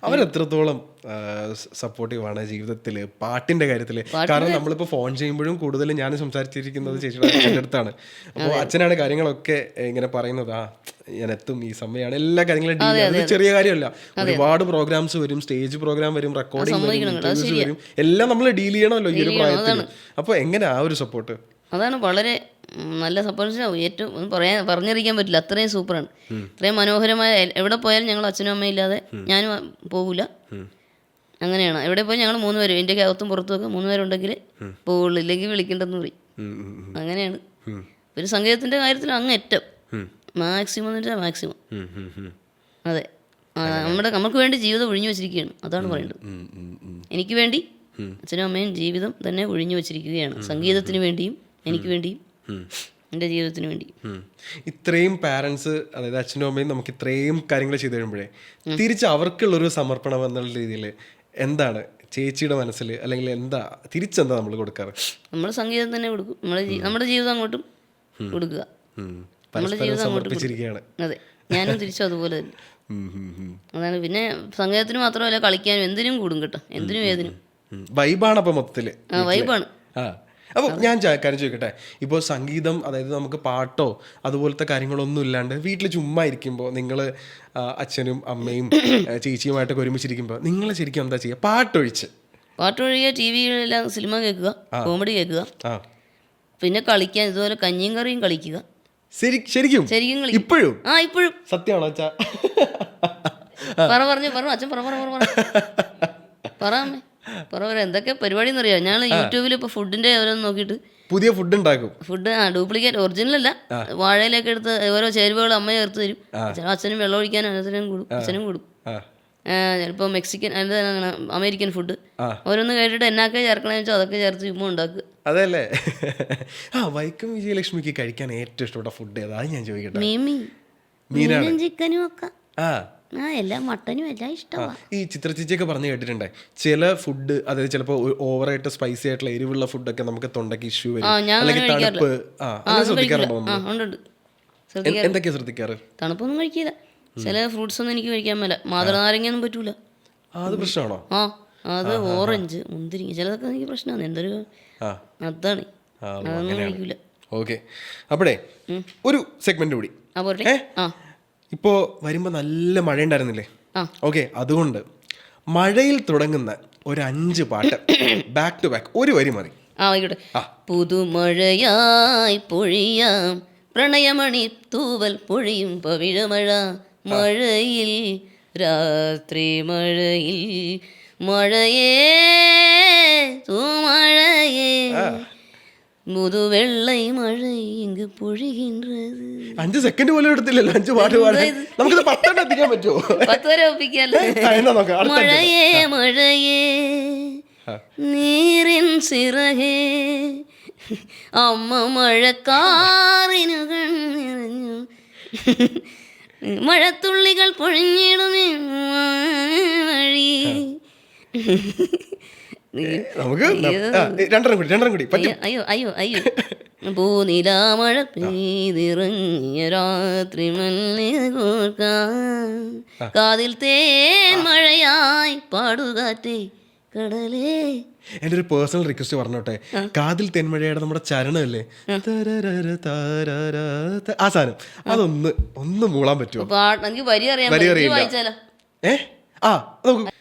അവരെത്രത്തോളം സപ്പോർട്ടീവാണ് ജീവിതത്തിൽ, പാട്ടിന്റെ കാര്യത്തിൽ? കാരണം നമ്മളിപ്പോൾ ഫോൺ ചെയ്യുമ്പോഴും കൂടുതലും ഞാൻ സംസാരിച്ചിരിക്കുന്നത് ചേച്ചിയുടെ അച്ഛൻ്റെ അടുത്താണ്. അപ്പോൾ അച്ഛനാണ് കാര്യങ്ങളൊക്കെ ഇങ്ങനെ പറയുന്നത്, ഞാൻ എത്തും, ഈ സമയമാണ്, എല്ലാ കാര്യങ്ങളും ഡീൽ ചെയ്യുന്നത്. ചെറിയ കാര്യമല്ല, ഒരുപാട് പ്രോഗ്രാംസ് വരും, സ്റ്റേജ് പ്രോഗ്രാം വരും, റെക്കോർഡിംഗ് വരും, എല്ലാം നമ്മൾ ഡീൽ ചെയ്യണമല്ലോ ഈ ഒരു പ്രായത്തിൽ. അപ്പോൾ എങ്ങനെ ആ ഒരു സപ്പോർട്ട്? അതാണ് വളരെ നല്ല സപ്പോർട്ട്. ഏറ്റവും പറഞ്ഞറിയിക്കാൻ പറ്റില്ല, അത്രയും സൂപ്പറാണ്, അത്രയും മനോഹരമായ. എവിടെ പോയാലും ഞങ്ങൾ അച്ഛനും അമ്മയും ഇല്ലാതെ ഞാനും പോകില്ല. അങ്ങനെയാണ്, എവിടെ പോയി ഞങ്ങൾ 3 പേരും, ഇന്ത്യക്ക് അകത്തും പുറത്തും ഒക്കെ 3 പേരുണ്ടെങ്കിൽ പോകുള്ളൂ, ഇല്ലെങ്കിൽ വിളിക്കേണ്ടെന്ന് പറയും. അങ്ങനെയാണ്. ഒരു സംഗീതത്തിൻ്റെ കാര്യത്തിൽ അങ്ങേറ്റം മാക്സിമം മാക്സിമം. അതെ, നമുക്ക് വേണ്ടി ജീവിതം ഒഴിഞ്ഞു വെച്ചിരിക്കുകയാണ്, അതാണ് പറയുന്നത്. എനിക്ക് വേണ്ടി അച്ഛനും അമ്മയും ജീവിതം തന്നെ ഒഴിഞ്ഞു വെച്ചിരിക്കുകയാണ്, സംഗീതത്തിന് വേണ്ടിയും എനിക്ക് വേണ്ടിയും എൻ്റെ ജീവിതത്തിന് വേണ്ടി. ഇത്രയും പാരൻസ്, അതായത് അച്ഛനും അമ്മയും നമുക്ക് ഇത്രയും കാര്യങ്ങൾ ചെയ്തു കഴിയുമ്പോഴേ തിരിച്ച് അവർക്കുള്ളൊരു സമർപ്പണം എന്നുള്ള രീതിയിൽ എന്താണ് ചേച്ചിയുടെ മനസ്സിൽ, അല്ലെങ്കിൽ തിരിച്ചെന്താ നമ്മൾ കൊടുക്കാറ്? നമ്മൾ സംഗീതം തന്നെ കൊടുക്കും, നമ്മുടെ ജീവിതം അങ്ങോട്ടും കൊടുക്കുക, നമ്മുടെ ജീവിതം അങ്ങോട്ടും. അതെ, ഞാനും തിരിച്ചു അതുപോലെ തന്നെ. അതാണ്. പിന്നെ സംഗീതത്തിന് മാത്രമല്ല, കളിക്കാനും എന്തിനും കൂടും കേട്ടോ, എന്തിനും ഏതിനും വൈബാണ്. അപ്പം മൊത്തത്തില് വൈബാണ്. അപ്പോൾ ഞാൻ കാര്യം ചോദിക്കട്ടെ, ഇപ്പോൾ സംഗീതം, അതായത് നമുക്ക് പാട്ടോ അതുപോലത്തെ കാര്യങ്ങളൊന്നും ഇല്ലാണ്ട് വീട്ടിൽ ചുമ്മാ ഇരിക്കുമ്പോൾ നിങ്ങൾ അച്ഛനും അമ്മയും ചേച്ചിയുമായിട്ടൊക്കെ ഒരുമിച്ചിരിക്കുമ്പോൾ നിങ്ങൾ ശരിക്കും എന്താ ചെയ്യുക? പാട്ടൊഴികെ ടി വിയിലെല്ലാം സിനിമ കേൾക്കുക, കോമഡി കേൾക്കുക, പിന്നെ കളിക്കാൻ ഇതുപോലെ കഞ്ഞിയും കറിയും കളിക്കുക. ശരിക്കും ഇപ്പോഴും? ഇപ്പോഴും. സത്യമാണോ അച്ഛാ? പറഞ്ഞു അച്ഛൻ പറ എന്തൊക്കെ പരിപാടി എന്നറിയാം. ഞാൻ യൂട്യൂബിൽ ഇപ്പോൾ ഫുഡിന്റെ ഓരോന്ന് നോക്കിയിട്ട് പുതിയ ഫുഡ് ഉണ്ടാക്കും. ഫുഡ് ഡ്യൂപ്ലിക്കേറ്റ്, ഒറിജിനൽ അല്ല, വാഴയിലൊക്കെ എടുത്ത് ഓരോ ചേരുവകൾ അമ്മ ചേർത്ത് തരും. അച്ഛനും വെള്ളം ഒഴിക്കാൻ അച്ഛനും കൂടും. ചിലപ്പോൾ മെക്സിക്കൻ, അമേരിക്കൻ ഫുഡ് ഓരോന്ന് കേട്ടിട്ട് എന്നാക്കെ ചേർക്കണമെന്ന് വെച്ചാൽ അതൊക്കെ ചേർത്ത് ചുമ്മാ ഉണ്ടാക്കുക. അതല്ലേ? വൈക്കം വിജയലക്ഷ്മിക്ക് കഴിക്കാൻ ഏറ്റവും ഇഷ്ടപ്പെട്ട ഫുഡ് ഏതാ ഞാൻ ചോദിക്കട്ടെ? മീനും ചിക്കനും ഒക്കെ, എല്ലാം മട്ടനും എല്ലാം ഇഷ്ടമാണ്. ഈ ചിത്രചേച്ചിയൊക്കെ പറഞ്ഞു കേട്ടിട്ടുണ്ടേ, ചില ഫുഡ്, അതായത് ചിലപ്പോൾ ഓവറായിട്ട് സ്പൈസി ആയിട്ടുള്ള എരിവുള്ള ഫുഡൊക്കെ നമുക്ക് തൊണ്ടയ്ക്ക് ഇഷ്യൂ വരും, അല്ലെങ്കിൽ തണുപ്പ്. ശ്രദ്ധിക്കാറുണ്ടോ? എന്തൊക്കെയാ ശ്രദ്ധിക്കാറ്? തണുപ്പൊന്നും കഴിക്കില്ല, ചില ഫ്രൂട്ട്സ് ഒന്നും എനിക്ക് കഴിക്കാൻ മേല, മാതളനാരങ്ങയൊന്നും പറ്റൂല. അത് പ്രശ്നമാണോ? അത് ഓറഞ്ച്, മുന്തിരിങ്ങ, ചിലതൊക്കെ എനിക്ക് പ്രശ്നമാണ്. എന്തൊരു അതാണ്, അതൊന്നും കഴിക്കൂല. ഓക്കെ, അപ്പോഴേ ഒരു സെഗ്മെന്റ് കൂടി. ഇപ്പോൾ വരുമ്പോൾ നല്ല മഴ ഉണ്ടായിരുന്നില്ലേ? ഓക്കെ, അതുകൊണ്ട് മഴയിൽ തുടങ്ങുന്ന ഒരു 5 പാട്ട് ബാക്ക് ടു ബാക്ക്, ഒരു വരി മതി. ആയിക്കോട്ടെ. പുതുമഴയായി പൊഴിയാം പ്രണയമണി തൂവൽ പൊഴിയും പവിഴമഴ, മഴയിൽ രാത്രി മഴയിൽ മഴയേ തൂമഴയേ മുതുവെള്ളை മഴை ഇങ്ങ് പൊഴികിன்றது. 5 സെക്കൻഡ് പോലും എടുത്തില്ലല്ലോ 5 പാട്ട് പാടാൻ. നമുക്കിത് 10 എത്തിക്കാൻ പറ്റുമോ? 10 വരെ ഒപ്പിക്കാല്ലോ. മഴയേ മഴയേ നീരിൻ സിറകേ അമ്മ മഴക്കാറിനു കണ്ണിറഞ്ഞു മഴത്തുള്ളികൾ പൊഴിഞ്ഞിടുമേ വഴി. നമുക്ക് രണ്ടെണ്ണം കൂടി പറ്റും. അയ്യോ അയ്യോ അയ്യോ. പൂനിലാമഴ പെയ്തിറങ്ങിയ രാത്രി മല്ലികോർക്കാൻ കാതിൽ തേൻ മഴയായി പാടുകാറ്റേ കടലേ. എൻ്റെ ഒരു പേഴ്സണൽ റിക്വസ്റ്റ് പറഞ്ഞോട്ടെ, കാതിൽ തെന്മഴയുടെ നമ്മുടെ ചരണമല്ലേ ആ സാധനം, ഒന്ന് മൂളാൻ പറ്റുമോ? എനിക്ക് വരി അറിയാൻ വായിച്ചാലോ? ആ നമുക്ക്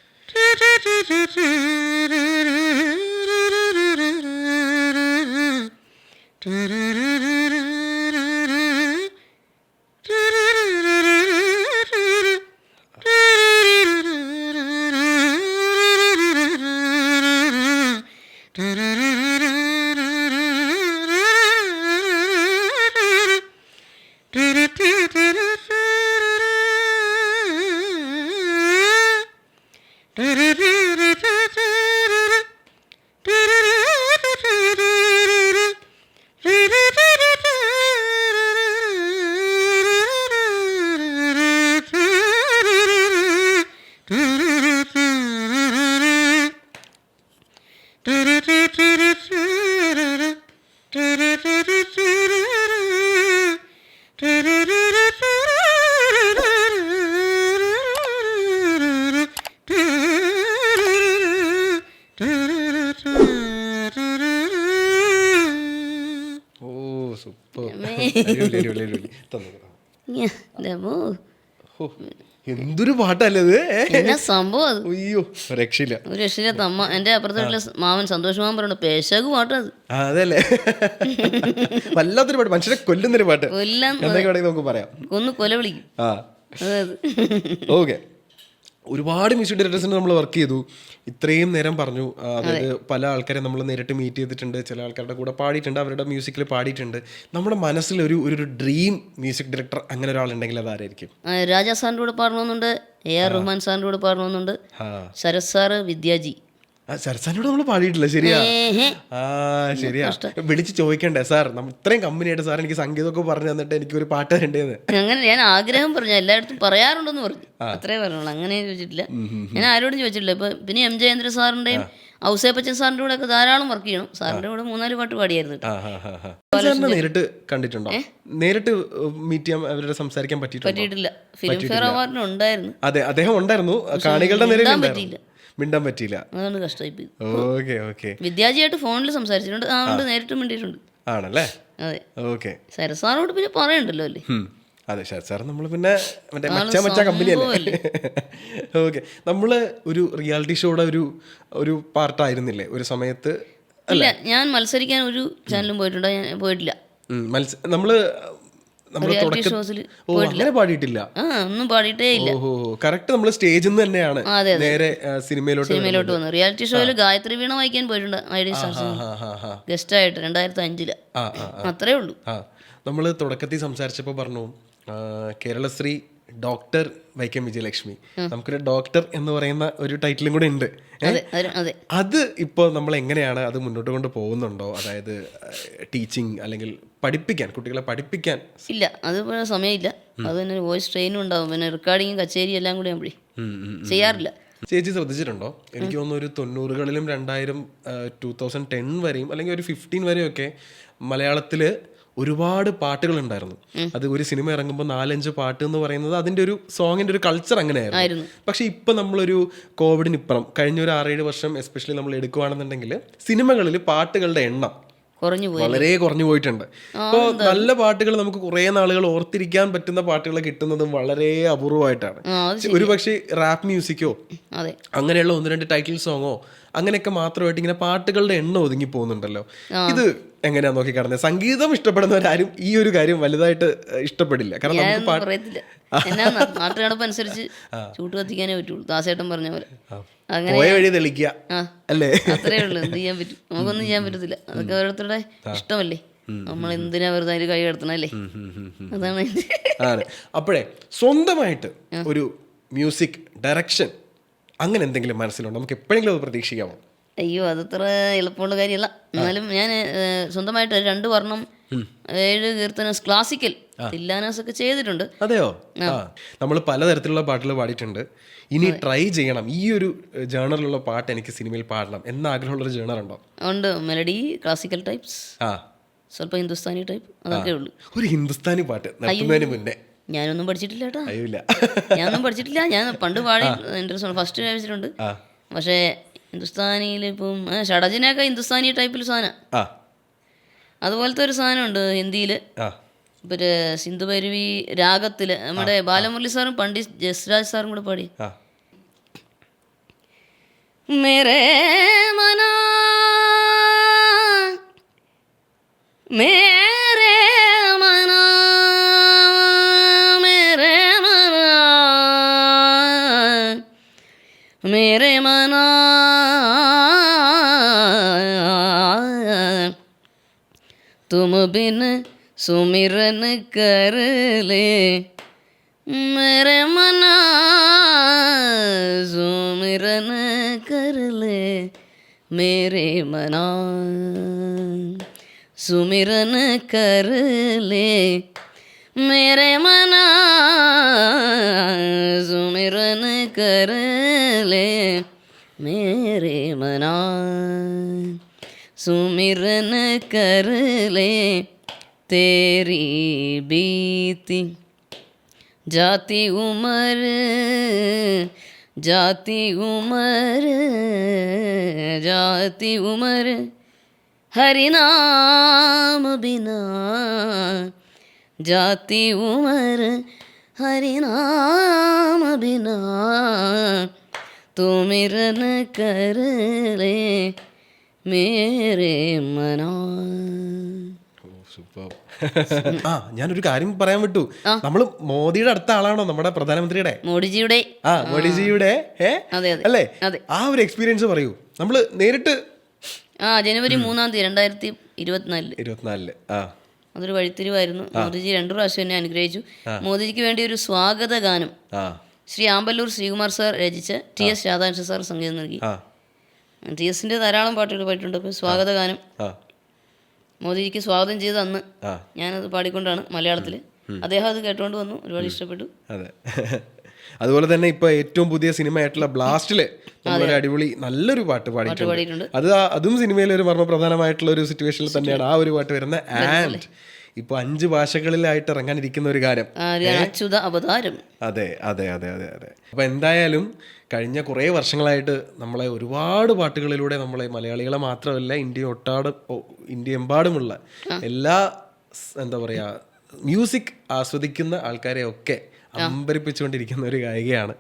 എന്തൊരു പാട്ടല്ലേ ഇത്, സംഭവം. അയ്യോ രക്ഷയില്ല, ഒരു രക്ഷയില്ല. തമ്മ എൻ്റെ അപ്പുറത്തെ വീട്ടിലെ മാമൻ സന്തോഷ് മാമൻ പറഞ്ഞു പേശക് പാട്ടത്. അതല്ലേ വല്ലാത്തൊരു പാട്ട്, മനുഷ്യരെ കൊല്ലുന്നൊരു പാട്ട് എന്തൊക്കെ നമുക്ക് പറയാം, ഒന്ന് കൊല വിളിക്കും. ഓക്കെ. ഒരുപാട് മ്യൂസിക് ഡയറക്ടേഴ്സിന് നമ്മൾ വർക്ക് ചെയ്തു, ഇത്രയും നേരം പറഞ്ഞു. അതായത് പല ആൾക്കാരെ നമ്മൾ നേരിട്ട് മീറ്റ് ചെയ്തിട്ടുണ്ട്, ചില ആൾക്കാരുടെ കൂടെ പാടിയിട്ടുണ്ട്, അവരുടെ മ്യൂസിക്കിൽ പാടിയിട്ടുണ്ട്. നമ്മുടെ മനസ്സിൽ ഒരു ഡ്രീം മ്യൂസിക് ഡയറക്ടർ അങ്ങനെ ഒരാളുണ്ടെങ്കിൽ അതാരായിരിക്കും? രാജാ സാറിൻ്റെ കൂടെ പാടണമെന്നുണ്ട്, AR റഹ്മാൻ സാറിൻ്റെ കൂടെ പാടണമെന്നുണ്ട്, ശരത് സാറ്, വിദ്യാജി. സരസാനോട് നമ്മൾ പാടിയിട്ടില്ല. ശരിയാ, ശരിയാ. വിളിച്ച് ചോദിക്കണ്ടേ സാർ, ഇത്രയും കമ്പനിയായിട്ട് സാർ എനിക്ക് സംഗീതമൊക്കെ പറഞ്ഞു തന്നിട്ട് എനിക്ക് ഒരു പാട്ട് തരേണ്ടതെന്ന്. അങ്ങനെ ഞാൻ ആഗ്രഹം പറഞ്ഞു, എല്ലായിടത്തും പറയാറുണ്ടെന്ന് പറഞ്ഞു, അത്രേ പറഞ്ഞോളൂ. അങ്ങനെ ചോദിച്ചിട്ടില്ല, ഞാൻ ആരോടും ചോദിച്ചിട്ടില്ല. ഇപ്പൊ പിന്നെ M ജയേന്ദ്ര സാറിന്റെയും ഔസേപ്പച്ചൻ സാറിന്റെ കൂടെ ഒക്കെ ധാരാളം വർക്ക് ചെയ്യണം. സാറിന്റെ കൂടെ 3-4 പാട്ട് പാടിയായിരുന്നു. നേരിട്ട് കണ്ടിട്ടുണ്ടോ? നേരിട്ട് മീറ്റ് ചെയ്യാൻ, അവരുടെ സംസാരിക്കാൻ പറ്റിയിട്ടില്ല. ഫിലിം ഫെയർ അവാർഡിന് ഉണ്ടായിരുന്നു. അതെ, അദ്ദേഹം ഉണ്ടായിരുന്നു, കാണികളുടെ നേരെ പറ്റിയില്ല, മിണ്ടാൻ പറ്റിയില്ല. അതാണ് കഷ്ടമായി. Okay okay. വിദ്യാജിയായിട്ട് ഫോണിൽ സംസാരിച്ചിട്ടുണ്ട്, അതുകൊണ്ട് നേരിട്ട് മിണ്ടിയിട്ടുണ്ട്. ആണല്ലേ? അതെ. ഓക്കെ. സരസാറോട് പിന്നെ പറയണ്ടല്ലോ അല്ലേ? അതെ, ശരത് സാർ നമ്മൾ പിന്നെ മറ്റേ കമ്പനിയല്ലേ. ഓക്കെ. നമ്മൾ ഒരു റിയാലിറ്റി ഷോയുടെ ഒരു പാർട്ടായിരുന്നില്ലേ ഒരു സമയത്ത്? ഇല്ല, ഞാൻ മത്സരിക്കാൻ ഒരു ചാനലും പോയിട്ടുണ്ടോ? ഞാൻ പോയിട്ടില്ല. അങ്ങനെ പാടിയിട്ടില്ല, ഒന്നും പാടിയിട്ടേ ഇല്ല. കറക്റ്റ് നമ്മൾ സ്റ്റേജിൽ നിന്ന് തന്നെയാണ് നേരെ സിനിമയിലോട്ട് വന്നു. റിയാലിറ്റി ഷോയിൽ ഗായത്രി വീണ വായിക്കാൻ പോയിട്ടുണ്ട്, ഐഡി സ്റ്റാർസ് ഗസ്റ്റ് ആയിട്ട് 2005. അത്രേ ഉള്ളൂ. നമ്മൾ തുടക്കത്തിൽ സംസാരിച്ചപ്പോൾ പറഞ്ഞു കേരളശ്രീ ഡോക്ടർ വൈക്കം വിജയലക്ഷ്മി, നമുക്കൊരു ഡോക്ടർ എന്ന് പറയുന്ന ഒരു ടൈറ്റിലും കൂടെ ഉണ്ട്. അത് ഇപ്പോൾ നമ്മൾ എങ്ങനെയാണ് അത് മുന്നോട്ട് കൊണ്ട് പോകുന്നുണ്ടോ? അതായത് ടീച്ചിങ് അല്ലെങ്കിൽ കുട്ടികളെ പഠിപ്പിക്കാൻ? ഇല്ല, അതുപോലെ സമയമില്ല. അത് തന്നെ വോയിസ് ട്രെയിനും ഉണ്ടാവും, പിന്നെ റെക്കോർഡിങ്ങും കച്ചേരി എല്ലാം കൂടി ആകുമ്പോഴേ ചെയ്യാറില്ല. ചേച്ചി ശ്രദ്ധിച്ചിട്ടുണ്ടോ? എനിക്ക് തോന്നുന്നു ഒരു 90-കളിലും 2010 വരെയും അല്ലെങ്കിൽ ഒരു 15 വരെയൊക്കെ മലയാളത്തിൽ ഒരുപാട് പാട്ടുകളുണ്ടായിരുന്നു. അത് ഒരു സിനിമ ഇറങ്ങുമ്പോൾ 4-5 പാട്ട് എന്ന് പറയുന്നത് അതിൻ്റെ ഒരു സോങ്ങിൻ്റെ ഒരു കൾച്ചർ അങ്ങനെയായിരുന്നു. പക്ഷെ ഇപ്പം നമ്മളൊരു കോവിഡിനിപ്പുറം കഴിഞ്ഞ ഒരു 6-7 വർഷം എസ്പെഷ്യലി നമ്മൾ എടുക്കുകയാണെന്നുണ്ടെങ്കിൽ സിനിമകളിൽ പാട്ടുകളുടെ എണ്ണം വളരെ കുറഞ്ഞു പോയിട്ടുണ്ട്. അപ്പോൾ നല്ല പാട്ടുകൾ നമുക്ക് കുറേ നാളുകൾ ഓർത്തിരിക്കാൻ പറ്റുന്ന പാട്ടുകൾ കിട്ടുന്നത് വളരെ അപൂർവമായിട്ടാണ്. ഒരു പക്ഷേ റാപ്പ് മ്യൂസിക്കോ അങ്ങനെയുള്ള 1-2 ടൈറ്റിൽ സോങ്ങോ അങ്ങനെയൊക്കെ മാത്രമായിട്ട് ഇങ്ങനെ പാട്ടുകളുടെ എണ്ണം ഒതുങ്ങി പോകുന്നുണ്ടല്ലോ. ഇത് എങ്ങനെയാ നോക്കി കാണുന്നത്? സംഗീതം ഇഷ്ടപ്പെടുന്നവരാരും ഈ ഒരു കാര്യം വലുതായിട്ട് ഇഷ്ടപ്പെടില്ല. കാരണം നാട്ടുകാരനുസരിച്ച് ചൂട്ട് കത്തിക്കാനേ പറ്റുള്ളൂ, ദാസേട്ടൻ പറഞ്ഞ പോലെ. പോയ വഴി തെളിക്കുക അല്ലേ? അത്രേ ഉള്ളൂ. എന്ത് ചെയ്യാൻ പറ്റും? നമുക്കൊന്നും ചെയ്യാൻ പറ്റത്തില്ല. അതൊക്കെ ഓരോരുത്തരുടെ ഇഷ്ടമല്ലേ. നമ്മൾ എന്തിനാ വെറുതെ അതിൽ കൈ കിടത്തണല്ലേ? അതാണ്. അപ്പോഴേ സ്വന്തമായിട്ട് ഒരു മ്യൂസിക് ഡയറക്ഷൻ അങ്ങനെ എന്തെങ്കിലും മനസ്സിലുണ്ടോ? നമുക്ക് എപ്പോഴെങ്കിലും അത് പ്രതീക്ഷിക്കാമോ? അയ്യോ, അതത്ര എളുപ്പമുള്ള കാര്യമല്ല. എന്നാലും ഞാൻ സ്വന്തമായിട്ട് 2 വർണ്ണം 7 കീർത്തനം ക്ലാസിക്കൽ തില്ലാനാസൊക്കെ ചെയ്തിട്ടുണ്ട്. അതെയോ? ആ, നമ്മൾ പലതരത്തിലുള്ള പാട്ടുകൾ പാടിയിട്ടുണ്ട്. ഇനി ട്രൈ ചെയ്യണം, ഈ ഒരു ജേണറിലുള്ള പാട്ട് എനിക്ക് സിനിമയിൽ പാടണം എന്ന ആഗ്രഹമുള്ളൊരു ജേണർ ഉണ്ടോ? ഉണ്ട്. മെലഡി, ക്ലാസിക്കൽ ടൈപ്സ്, ആ, സ്വല്പം ഹിന്ദുസ്ഥാനി ടൈപ്പ്, അതൊക്കെ ഉള്ളു. ഒരു ഹിന്ദുസ്ഥാനി പാട്ട് നിർത്തുന്നതിന് മുന്നേ. ഞാനൊന്നും പഠിച്ചിട്ടില്ല കേട്ടോ. അയ്യില്ല, ഞാനൊന്നും പഠിച്ചിട്ടില്ല. ഞാൻ പണ്ട് പാടി ഇൻട്രസ്റ്റ് ഫസ്റ്റ് കഴിച്ചിട്ടുണ്ട്. പക്ഷേ ഹിന്ദുസ്ഥാനിയിൽ ഇപ്പം ഷഡജിനൊക്കെ ഹിന്ദുസ്ഥാനി ടൈപ്പിൽ സാധനം. അതുപോലത്തെ ഒരു സാധനമുണ്ട് ഹിന്ദിയിൽ. പിന്നെ സിന്ധുഭൈരവി രാഗത്തിൽ നമ്മുടെ ബാലമുരളി സാറും പണ്ഡിറ്റ് ജസ്രാജ് സാറും കൂടെ പാടി. മേരേ മനാ മേരേ മനാ മേരേ മനാ മേരേ മനാ तुम बिन सुमिरन कर ले मेरे मना सुमिरन कर ले मेरे मना सुमिरन कर ले मेरे मना सुमिरन कर ले मेरे मना सुमिरन कर ले तेरी बीती जाती उम्र जाती उम्र जाती उम्र हरि नाम बिना जाती उम्र हरि नाम बिना तुमिरन कर ले മേരേ മനാ. ആ, ഞാനൊരു കാര്യം പറയാൻ വിട്ടു. നമ്മള് മോദിയുടെ അടുത്ത ആളാണോ നമ്മുടെ പ്രധാനമന്ത്രിയുടെ? മോഡിജിയുടെ. ആ, മോഡിജിയുടെ അല്ലേ? ആ ഒരു എക്സ്പീരിയൻസ് പറയൂ. നമ്മള് നേരിട്ട് ജനുവരി 3 2024 അതൊരു വഴിത്തിരിവായിരുന്നു. മോദിജി 2 പ്രാവശ്യം എന്നെ അനുഗ്രഹിച്ചു. മോദിജിക്ക് വേണ്ടി ഒരു സ്വാഗത ഗാനം ശ്രീ ആമ്പല്ലൂർ ശ്രീകുമാർ സാർ രചിച്ച് TS രാധാകൃഷ്ണൻ സാർ സംഗീതം നൽകി. TSന്റെ ധാരാളം പാട്ടുകൾ പാടിയിട്ടുണ്ട്. അപ്പോൾ സ്വാഗതഗാനം മോദിജിക്ക് സ്വാഗതം ചെയ്ത് അന്ന് ഞാനത് പാടിക്കൊണ്ടാണ് മലയാളത്തിൽ. അദ്ദേഹം അത് കേട്ടുകൊണ്ട് വന്നു, ഒരുപാട് ഇഷ്ടപ്പെട്ടു. അതെ, അതുപോലെ തന്നെ ഇപ്പൊ ഏറ്റവും പുതിയ സിനിമയായിട്ടുള്ള ബ്ലാസ്റ്റില് നമ്മളൊരു അടിപൊളി നല്ലൊരു പാട്ട് പാടിയിട്ടുണ്ട്. അതും സിനിമയിലെ ഒരു മർമ്മപ്രധാനമായിട്ടുള്ള ഒരു സിറ്റുവേഷനിൽ തന്നെയാണ് ആ ഒരു പാട്ട് വരുന്നത്. ആൻഡ് ഇപ്പൊ 5 ഭാഷകളിലായിട്ട് ഇറങ്ങാനിരിക്കുന്ന ഒരു കാര്യം. അവതാരം. അതെ അതെ അതെ അതെ അതെ. അപ്പൊ എന്തായാലും കഴിഞ്ഞ കുറേ വർഷങ്ങളായിട്ട് നമ്മളെ ഒരുപാട് പാട്ടുകളിലൂടെ നമ്മളെ മലയാളികളെ മാത്രമല്ല ഇന്ത്യ എമ്പാടുമുള്ള എല്ലാ എന്താ പറയുക മ്യൂസിക് ആസ്വദിക്കുന്ന ആൾക്കാരെയൊക്കെ അമ്പരിപ്പിച്ചുകൊണ്ടിരിക്കുന്ന ഒരു ഗായികയാണ്.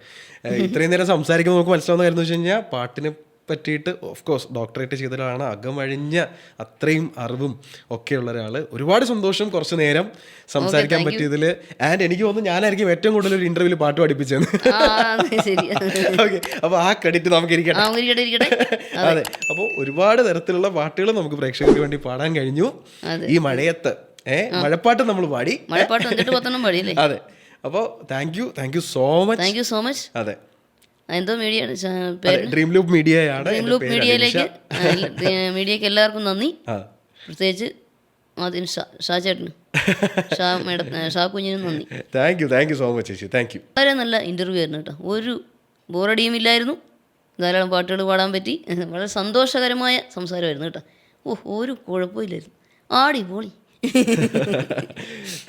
ഇത്രയും നേരം സംസാരിക്കുമ്പോൾ നമുക്ക് മനസ്സിലാവുന്ന കാര്യം എന്ന് വെച്ച് കഴിഞ്ഞാൽ പാട്ടിനെ പറ്റിയിട്ട് ഓഫ് കോഴ്സ് ഡോക്ടറേറ്റ് ചെയ്ത ഒരാളാണ്. അകമഴിഞ്ഞ അത്രയും അറിവും ഒക്കെയുള്ള ഒരാൾ. ഒരുപാട് സന്തോഷം കുറച്ച് നേരം സംസാരിക്കാൻ പറ്റിയതിൽ. ആൻഡ് എനിക്ക് തോന്നുന്നു ഞാനായിരിക്കും ഏറ്റവും കൂടുതൽ ഒരു ഇന്റർവ്യൂവിൽ പാട്ട് പഠിപ്പിച്ചത്. ഓക്കെ, അപ്പോൾ ആ ക്രെഡിറ്റ് നമുക്ക് ഇരിക്കട്ടെ. അതെ, അപ്പോൾ ഒരുപാട് തരത്തിലുള്ള പാട്ടുകൾ നമുക്ക് പ്രേക്ഷകർക്ക് വേണ്ടി പാടാൻ കഴിഞ്ഞു ഈ മഴയത്ത്. മഴപ്പാട്ട് നമ്മൾ പാടി. അതെ, അപ്പോൾ താങ്ക് യു സോ മച്ച്. അതെ, എന്തോ മീഡിയ ഡ്രീം ലൂപ്പ് മീഡിയയാണ്. ഡ്രീം ലൂപ്പ് മീഡിയക്ക് എല്ലാവർക്കും നന്ദി. പ്രത്യേകിച്ച് ആദ്യം ഷാ ചേട്ടന്, ഷാ കുഞ്ഞിനും നന്ദി. താങ്ക് യു സോ മച്ച് ചേച്ചി. Thank you. വളരെ നല്ല ഇൻ്റർവ്യൂ ആയിരുന്നു കേട്ടോ. ഒരു ബോറടിയും ഇല്ലായിരുന്നു. ധാരാളം പാട്ടുകൾ പാടാൻ പറ്റി. വളരെ സന്തോഷകരമായ സംസാരമായിരുന്നു കേട്ടോ. ഒരു കുഴപ്പമില്ലായിരുന്നു. ആടി പോളി.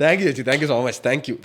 താങ്ക് യു ചേച്ചി. Thank you so much. Thank you.